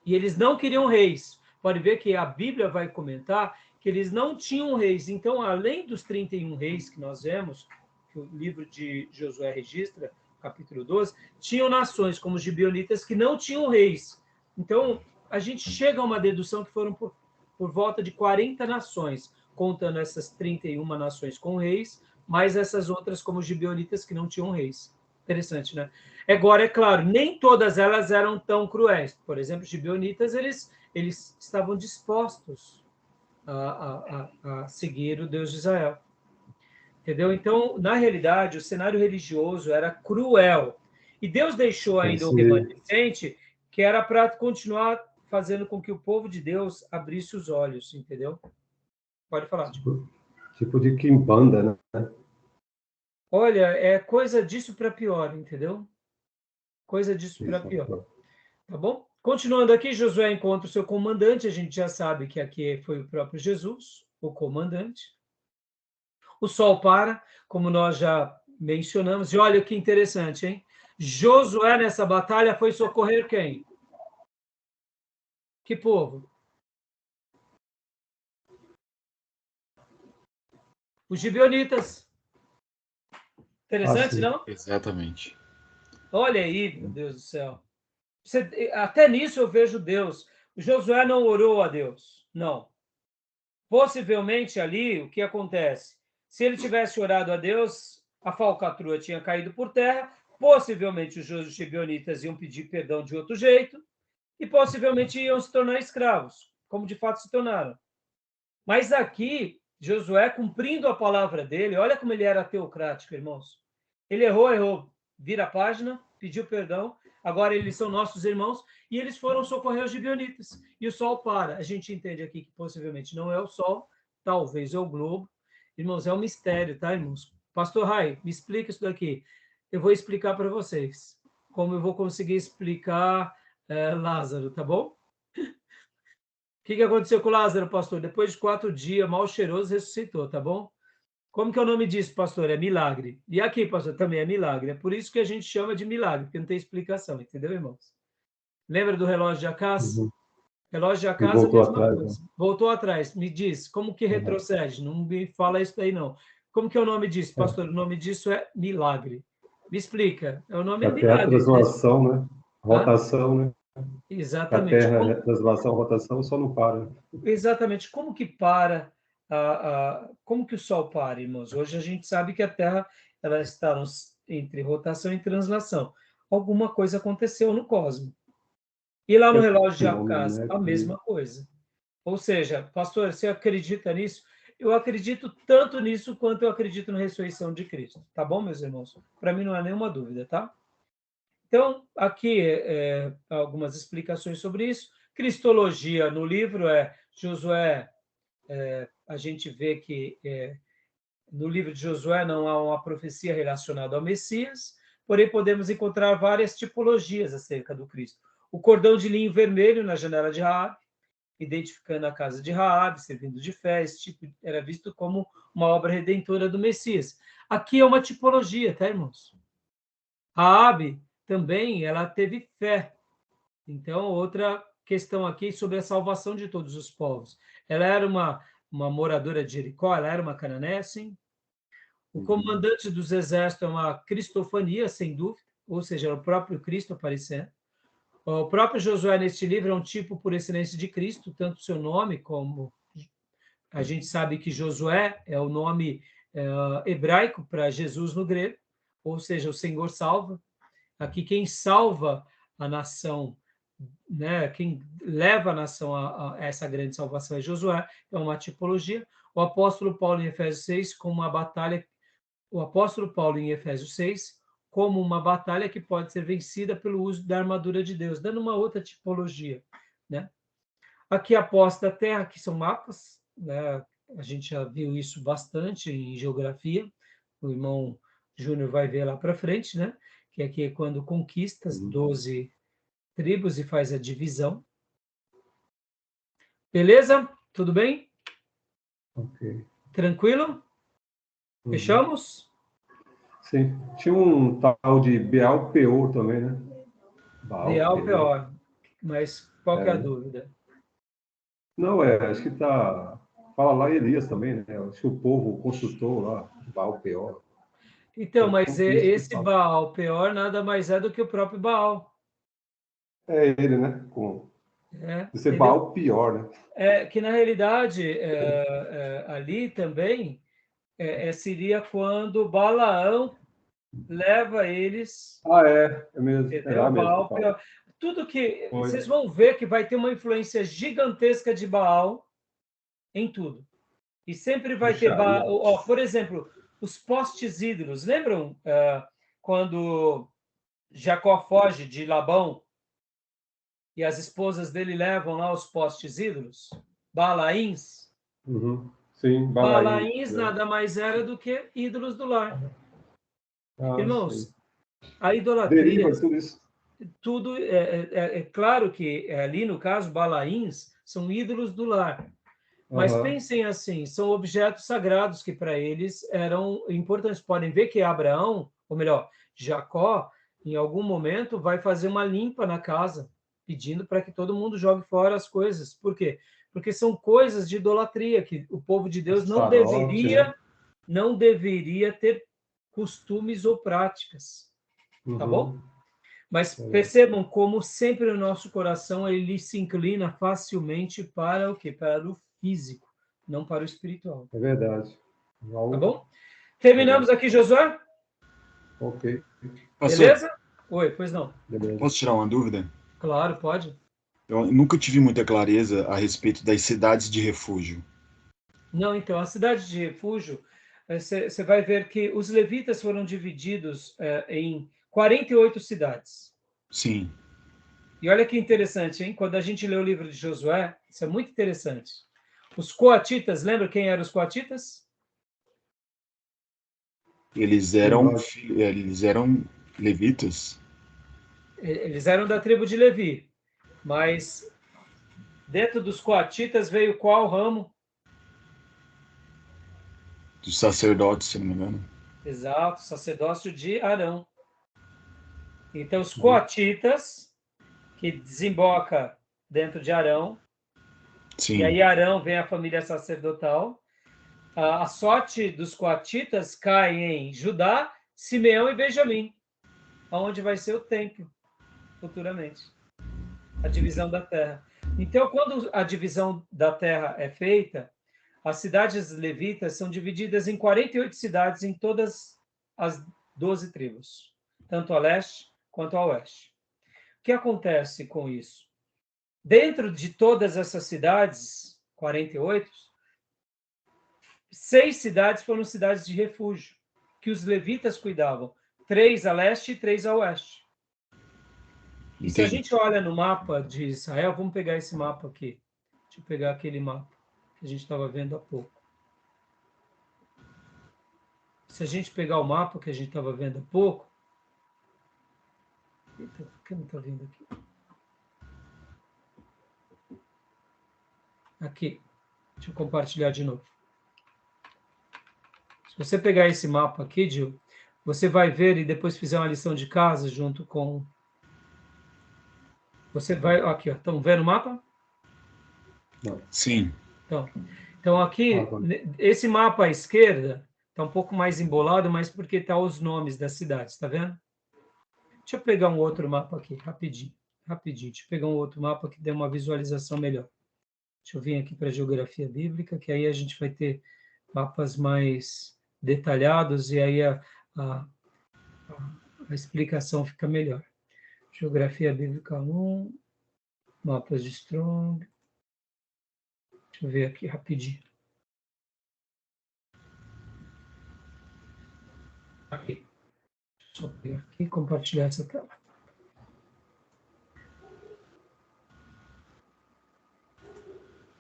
Speaker 1: E eles não queriam reis. Pode ver que a Bíblia vai comentar que eles não tinham reis. Então, além dos 31 reis que nós vemos, que o livro de Josué registra, capítulo 12, tinham nações como os gibeonitas que não tinham reis. Então, a gente chega a uma dedução que foram por volta de 40 nações, contando essas 31 nações com reis, mais essas outras como os gibeonitas que não tinham reis. Interessante, né? Agora, é claro, nem todas elas eram tão cruéis. Por exemplo, os gibeonitas, eles estavam dispostos a seguir o Deus de Israel. Entendeu? Então, na realidade, o cenário religioso era cruel. E Deus deixou ainda o remanescente, que era para continuar fazendo com que o povo de Deus abrisse os olhos, entendeu? Pode falar.
Speaker 3: Tipo de quimbanda, né?
Speaker 1: Olha, é coisa disso para pior, entendeu? Coisa disso para pior. Tá bom? Continuando aqui, Josué encontra o seu comandante, a gente já sabe que aqui foi o próprio Jesus, o comandante. O sol para, como nós já mencionamos, e olha que interessante, hein? Josué, nessa batalha, foi socorrer quem? Que povo? Os gibeonitas. Interessante, não?
Speaker 2: Exatamente.
Speaker 1: Olha aí, meu Deus do céu. Até nisso eu vejo Deus. O Josué não orou a Deus, não. Possivelmente ali, o que acontece? Se ele tivesse orado a Deus, a falcatrua tinha caído por terra, possivelmente os gibeonitas iam pedir perdão de outro jeito, e possivelmente iam se tornar escravos, como de fato se tornaram. Mas aqui, Josué, cumprindo a palavra dele, olha como ele era teocrático, irmãos. Ele errou, vira a página, pediu perdão, agora eles são nossos irmãos, e eles foram socorrer os gibeonitas. E o sol para. A gente entende aqui que possivelmente não é o sol, talvez é o globo. Irmãos, é um mistério, tá, irmãos? Pastor Rai, me explica isso daqui. Eu vou explicar para vocês como eu vou conseguir explicar Lázaro, tá bom? O que aconteceu com Lázaro, pastor? Depois de 4 dias, mal cheiroso, ressuscitou, tá bom? Como que é o nome disso, pastor? É milagre. E aqui, pastor, também é milagre. É por isso que a gente chama de milagre, porque não tem explicação, entendeu, irmãos? Lembra do relógio de Acácio?
Speaker 3: Uhum.
Speaker 1: Relógio de
Speaker 3: E
Speaker 1: Acácio é a
Speaker 3: voltou
Speaker 1: mesma
Speaker 3: atrás,
Speaker 1: coisa.
Speaker 3: né?
Speaker 1: Voltou atrás. Me diz, como que retrocede? Não me fala isso daí, não. Como que é o nome disso, pastor? O nome disso é milagre. Me explica. O nome é
Speaker 3: A Terra
Speaker 1: milagre.
Speaker 3: translação, né?
Speaker 1: Hã?
Speaker 3: Rotação, né? A
Speaker 1: Exatamente.
Speaker 3: Terra translação, rotação só não para.
Speaker 1: Exatamente. Como que para, como que o Sol para, irmãos? Hoje a gente sabe que a Terra ela está entre rotação e translação. Alguma coisa aconteceu no cosmos. E lá no relógio de
Speaker 3: Fenômeno,
Speaker 1: Acácio,
Speaker 3: né?
Speaker 1: a mesma coisa. Ou seja, pastor, você acredita nisso? Eu acredito tanto nisso quanto eu acredito na ressurreição de Cristo. Tá bom, meus irmãos? Para mim não há nenhuma dúvida, tá? Então, aqui algumas explicações sobre isso. Cristologia no livro Josué. A gente vê que no livro de Josué não há uma profecia relacionada ao Messias, porém podemos encontrar várias tipologias acerca do Cristo. O cordão de linho vermelho na janela de Raabe, identificando a casa de Raabe, servindo de fé, esse tipo era visto como uma obra redentora do Messias. Aqui é uma tipologia, tá, irmãos? Raabe também, ela teve fé. Então, outra questão aqui sobre a salvação de todos os povos. Ela era uma moradora de Jericó, ela era uma cananeia, sim. O comandante dos exércitos é uma cristofania, sem dúvida, ou seja, o próprio Cristo aparecendo. O próprio Josué, neste livro, é um tipo por excelência de Cristo, tanto seu nome como a gente sabe que Josué é o nome hebraico para Jesus no grego, ou seja, o Senhor salva. Aqui quem salva a nação, né, quem leva a nação a essa grande salvação é Josué, é uma tipologia. O apóstolo Paulo em Efésios 6, como uma batalha, o apóstolo Paulo em Efésios 6, como uma batalha que pode ser vencida pelo uso da armadura de Deus, dando uma outra tipologia, né? Aqui a posta da Terra, que são mapas, né? A gente já viu isso bastante em geografia, o irmão Júnior vai ver lá para frente, né? Que aqui é quando conquista as 12 tribos e faz a divisão. Beleza? Tudo bem?
Speaker 3: Ok.
Speaker 1: Tranquilo? Fechamos?
Speaker 3: Sim. Tinha um tal de Baal Peor também, né?
Speaker 1: Baal Peor. Mas qual que é a dúvida?
Speaker 3: Não, acho que tá. Fala lá Elias também, né? Acho que o povo consultou lá, Baal Peor.
Speaker 1: Então, mas esse
Speaker 3: Fala.
Speaker 1: Baal Peor nada mais é do que o próprio Baal.
Speaker 3: É ele, né? Esse Baal pior, né?
Speaker 1: Que na realidade ali também seria quando Balaão leva eles,
Speaker 3: É mesmo. É
Speaker 1: entendeu?
Speaker 3: lá mesmo que
Speaker 1: Baal
Speaker 3: fala.
Speaker 1: Peor. Tudo que
Speaker 3: Foi.
Speaker 1: vocês vão ver que vai ter uma influência gigantesca de Baal em tudo. E sempre vai ter Baal. Por exemplo, os postes ídolos. Lembram quando Jacó foge de Labão e as esposas dele levam lá os postes ídolos, Balaíns.
Speaker 3: Uhum. Sim,
Speaker 1: Balaíns
Speaker 3: né?
Speaker 1: nada mais era do que ídolos do lar. Irmãos,
Speaker 3: Sim.
Speaker 1: a idolatria,
Speaker 3: Deriva de tudo isso.
Speaker 1: tudo é claro que ali no caso Balaíns são ídolos do lar. Mas pensem assim, são objetos sagrados que para eles eram importantes. Podem ver que Abraão, ou melhor, Jacó, em algum momento vai fazer uma limpa na casa, pedindo para que todo mundo jogue fora as coisas. Por quê? Porque são coisas de idolatria que o povo de Deus
Speaker 3: Sacerdote, né?
Speaker 1: não deveria ter costumes ou práticas, tá bom?
Speaker 3: Uhum.
Speaker 1: Mas percebam como sempre o nosso coração ele se inclina facilmente para o quê? Para o físico, não para o espiritual.
Speaker 3: É verdade.
Speaker 1: Tá bom? Terminamos aqui, Josué?
Speaker 3: Ok.
Speaker 2: Pastor,
Speaker 1: Beleza? Oi, pois não.
Speaker 3: Beleza.
Speaker 2: posso tirar uma dúvida?
Speaker 1: Claro, pode.
Speaker 2: Eu nunca tive muita clareza a respeito das cidades de refúgio.
Speaker 1: Não, então, a cidade de refúgio, você vai ver que os levitas foram divididos em 48 cidades.
Speaker 2: Sim.
Speaker 1: E olha que interessante, hein? Quando a gente lê o livro de Josué, isso é muito interessante. Os coatitas, lembra quem eram os coatitas?
Speaker 2: Eles eram levitas?
Speaker 1: Eles eram da tribo de Levi, mas dentro dos coatitas veio qual ramo?
Speaker 2: Dos sacerdotes, se não me engano.
Speaker 1: Exato, sacerdócio de Arão. Então, os coatitas, que desemboca dentro de Arão,
Speaker 2: Sim.
Speaker 1: e aí Arão vem a família sacerdotal. A sorte dos coatitas cai em Judá, Simeão e Benjamim, onde vai ser o templo futuramente, a divisão da terra. Então, quando a divisão da terra é feita, as cidades levitas são divididas em 48 cidades em todas as 12 tribos, tanto a leste quanto a oeste. O que acontece com isso? Dentro de todas essas cidades, 48, 6 cidades foram cidades de refúgio, que os levitas cuidavam, 3 a leste e 3 a oeste. E se a gente olha no mapa de Israel, vamos pegar esse mapa aqui. Deixa eu pegar aquele mapa que a gente estava vendo há pouco. Se a gente pegar o mapa que a gente estava vendo há pouco... Eita, por que não está vindo aqui? Aqui. Deixa eu compartilhar de novo. Se você pegar esse mapa aqui, Gil, você vai ver e depois fizer uma lição de casa junto com... Você vai... Aqui, ó. Estão vendo o mapa?
Speaker 3: Não.
Speaker 2: Sim.
Speaker 1: Então aqui, esse mapa à esquerda está um pouco mais embolado, mas porque está os nomes das cidades, tá vendo? Deixa eu pegar um outro mapa aqui, rapidinho. Deixa eu pegar um outro mapa que dê uma visualização melhor. Deixa eu vir aqui para a geografia bíblica, que aí a gente vai ter mapas mais detalhados e aí a explicação fica melhor. Geografia bíblica 1, mapas de Strong. Deixa eu ver aqui rapidinho. Aqui. Só pegar aqui e compartilhar essa tela.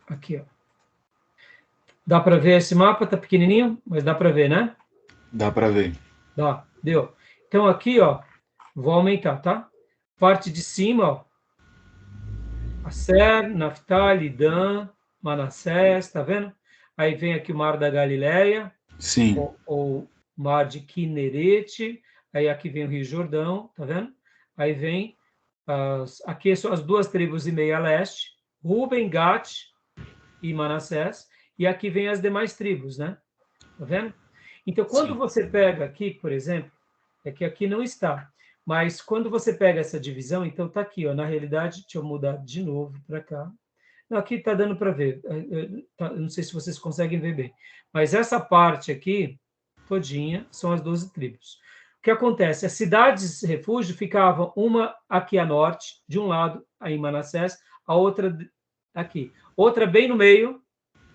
Speaker 1: Aqui, ó. Dá para ver esse mapa? Tá pequenininho, mas dá para ver, né?
Speaker 2: Dá para ver.
Speaker 1: Dá, deu. Então aqui, ó, vou aumentar, tá? Parte de cima, ó. Aser, Naftali, Dan, Manassés, tá vendo? Aí vem aqui o Mar da Galileia.
Speaker 2: Sim.
Speaker 1: Ou Mar de Quinerete. Aí aqui vem o Rio Jordão, tá vendo? Aí vem, aqui são as 2 tribos e meia leste, Ruben, Gad e Manassés. E aqui vem as demais tribos, né? Tá vendo? Então, quando você pega aqui, por exemplo, é que aqui não está, mas quando você pega essa divisão, então tá aqui, ó, na realidade, deixa eu mudar de novo para cá. Não, aqui tá dando para ver, não sei se vocês conseguem ver bem, mas essa parte aqui, todinha, são as 12 tribos. O que acontece? As cidades refúgio ficavam uma aqui a norte, de um lado, aí em Manassés, a outra aqui. Outra bem no meio,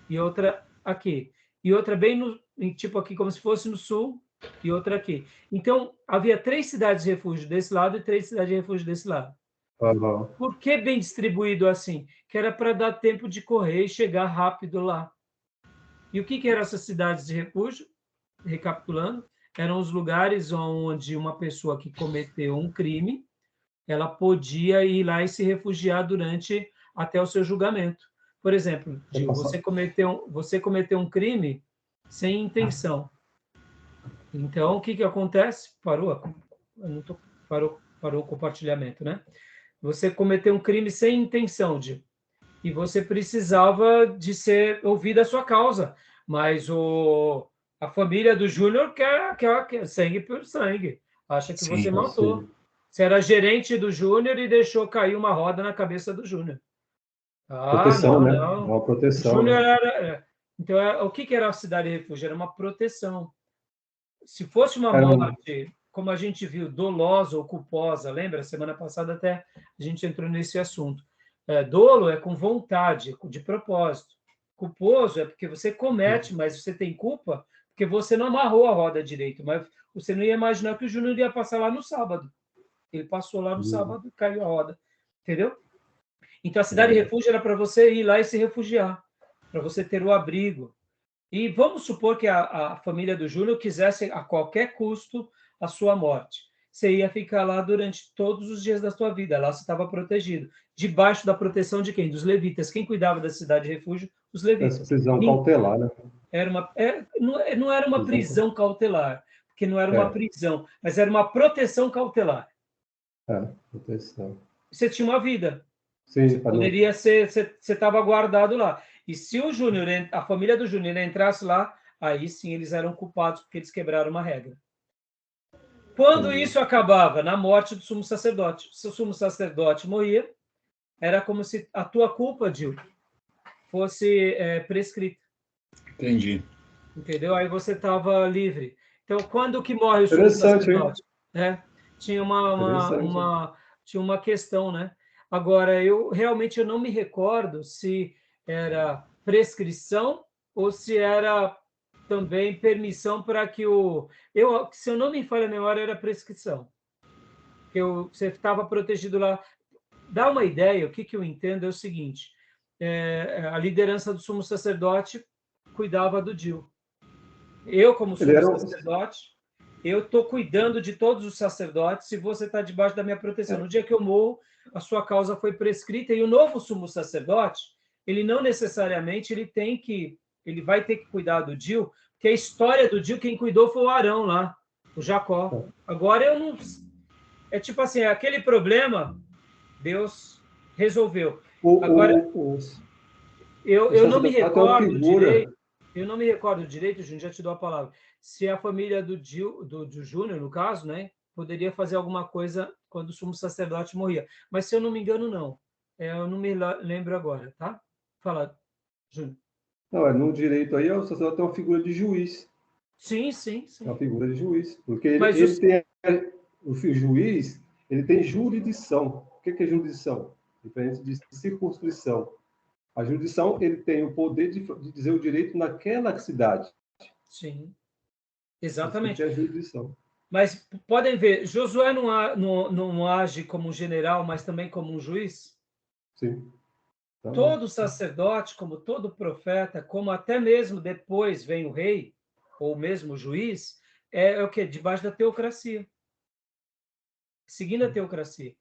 Speaker 1: e outra aqui. E outra bem no, tipo aqui, como se fosse no sul, e outra aqui. Então, havia 3 cidades de refúgio desse lado e 3 cidades de refúgio desse lado.
Speaker 3: Aham.
Speaker 1: Por que bem distribuído assim? Que era para dar tempo de correr e chegar rápido lá. E o que eram essas cidades de refúgio? Recapitulando, eram os lugares onde uma pessoa que cometeu um crime, ela podia ir lá e se refugiar durante até o seu julgamento. Por exemplo, Gil, você cometeu um crime sem intenção. Então, o que acontece? Parou o compartilhamento, né? Você cometeu um crime sem intenção, Gil, e você precisava de ser ouvida a sua causa, mas a família do Júnior quer sangue por sangue, acha que você
Speaker 2: Sim.
Speaker 1: matou. Você era gerente do Júnior e deixou cair uma roda na cabeça do Júnior.
Speaker 3: Proteção,
Speaker 1: Não,
Speaker 3: né? É
Speaker 1: não.
Speaker 3: uma
Speaker 1: O
Speaker 3: proteção,
Speaker 1: Júnior
Speaker 3: né?
Speaker 1: era. Então, o que era a cidade de refúgio? Era uma proteção. Se fosse uma
Speaker 3: Era um...
Speaker 1: morte, como a gente viu, dolosa ou culposa, lembra? Semana passada até a gente entrou nesse assunto. Dolo é com vontade, de propósito. Culposo é porque você comete, mas você tem culpa porque você não amarrou a roda direito. Mas você não ia imaginar que o Júnior ia passar lá no sábado. Ele passou lá no sábado e caiu a roda. Entendeu? Então, a cidade de refúgio era para você ir lá e se refugiar, para você ter o abrigo. E vamos supor que a família do Júnior quisesse, a qualquer custo, a sua morte. Você ia ficar lá durante todos os dias da sua vida. Lá você estava protegido. Debaixo da proteção de quem? Dos levitas. Quem cuidava da cidade de refúgio? Os
Speaker 3: essa
Speaker 1: levitas.
Speaker 3: prisão cautelar, né?
Speaker 1: Não era uma prisão cautelar, porque não era uma prisão, mas era uma proteção cautelar.
Speaker 3: Proteção.
Speaker 1: Você tinha uma vida.
Speaker 3: Sim,
Speaker 1: Poderia ser, você estava guardado lá. E se o Júnior, a família do Júnior entrasse lá, aí sim eles eram culpados porque eles quebraram uma regra. Quando isso acabava? Na morte do sumo sacerdote. Se o sumo sacerdote morria, era como se a tua culpa, Gil, fosse prescrita.
Speaker 2: Entendi.
Speaker 1: Entendeu? Aí você estava livre. Então, quando que morre o sumo
Speaker 3: Interessante,
Speaker 1: sacerdote? Tinha tinha uma questão, né? Agora, eu não me recordo se era prescrição ou se era também permissão para que se eu não me falha a memória, era prescrição. Que você estava protegido lá. Dá uma ideia, o que eu entendo é o seguinte, a liderança do sumo sacerdote cuidava do Gil. Eu, como sumo sacerdote, eu estou cuidando de todos os sacerdotes se você está debaixo da minha proteção. No dia que eu morro, a sua causa foi prescrita e o novo sumo sacerdote, ele não necessariamente ele vai ter que cuidar do Gil, porque a história do Gil, quem cuidou foi o Arão lá, o Jacó. Agora eu não... É tipo assim, aquele problema, Deus resolveu. Agora, eu não me recordo direito, Júnior, já te dou a palavra. Se a família do Júnior, no caso, né, poderia fazer alguma coisa quando o sumo sacerdote morria. Mas, se eu não me engano, não. Eu não me lembro agora, tá? Fala, Júnior.
Speaker 3: Não, no direito aí, o sacerdote é uma figura de juiz.
Speaker 1: Sim, sim, sim.
Speaker 3: É uma figura de juiz. Porque ele tem... O juiz, ele tem jurisdição. O que é jurisdição? Diferente de circunscrição. A jurisdição, ele tem o poder de dizer o direito naquela cidade.
Speaker 1: Sim, exatamente.
Speaker 3: Isso é jurisdição.
Speaker 1: Mas podem ver, Josué não age como um general, mas também como um juiz?
Speaker 3: Sim. Também.
Speaker 1: Todo sacerdote, como todo profeta, como até mesmo depois vem o rei, ou mesmo o juiz, é o quê? Debaixo da teocracia. Seguindo a teocracia.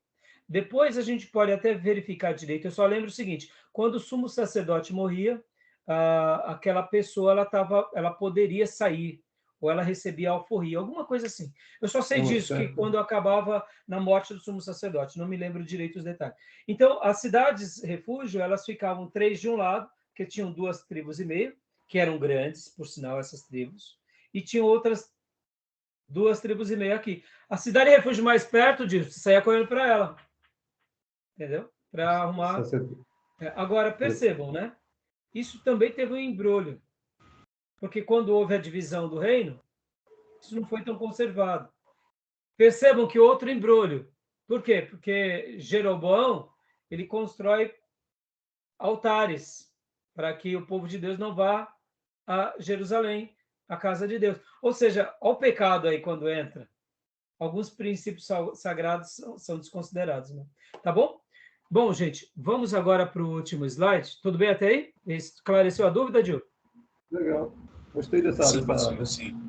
Speaker 1: Depois a gente pode até verificar direito. Eu só lembro o seguinte: quando o sumo sacerdote morria, aquela pessoa ela poderia sair, ou ela recebia alforria, alguma coisa assim. Eu só sei disso, que quando acabava na morte do sumo sacerdote, não me lembro direito os detalhes. Então, as cidades refúgio, elas ficavam 3 de um lado, que tinham 2 tribos e meio, que eram grandes, por sinal, essas tribos, e tinham outras 2 tribos e meio aqui. A cidade refúgio mais perto disso, você saía correndo para ela. Entendeu? Para arrumar. Agora, percebam, né? Isso também teve um embrulho. Porque quando houve a divisão do reino, isso não foi tão conservado. Percebam que outro embrulho. Por quê? Porque Jeroboão, ele constrói altares para que o povo de Deus não vá a Jerusalém, a casa de Deus. Ou seja, olha o pecado aí quando entra. alguns princípios sagrados são desconsiderados, né? Tá bom? Bom, gente, vamos agora para o último slide. Tudo bem até aí? Esclareceu a dúvida, Gil?
Speaker 3: Legal. Gostei dessa
Speaker 2: Sim.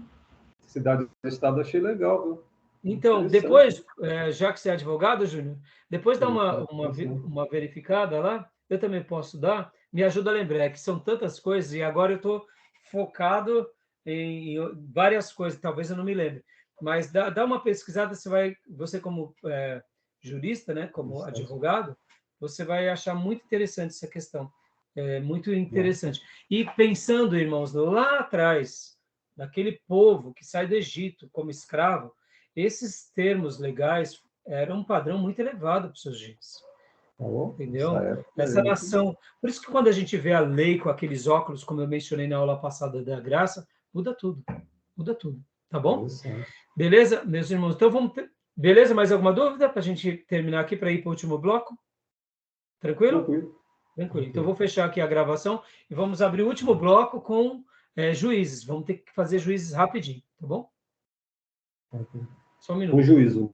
Speaker 3: cidade-estado, achei legal, viu?
Speaker 1: Então, depois, já que você é advogado, Júnior, depois dá uma verificada lá, eu também posso dar, me ajuda a lembrar, que são tantas coisas, e agora eu estou focado em várias coisas, talvez eu não me lembre, mas dá uma pesquisada, você como jurista, né, como advogado, você vai achar muito interessante essa questão, muito interessante. E pensando, irmãos, lá atrás, daquele povo que sai do Egito como escravo, esses termos legais eram um padrão muito elevado para os seus dias. Entendeu? Essa nação. Por isso que quando a gente vê a lei com aqueles óculos, como eu mencionei na aula passada da graça, muda tudo. Muda tudo. Tá bom? Beleza, meus irmãos? Então vamos ter... Beleza? Mais alguma dúvida para a gente terminar aqui para ir para o último bloco? Tranquilo? Tranquilo. Então vou fechar aqui a gravação e vamos abrir o último bloco com juízes. Vamos ter que fazer juízes rapidinho, tá bom? Só um minuto.
Speaker 3: Um juízo.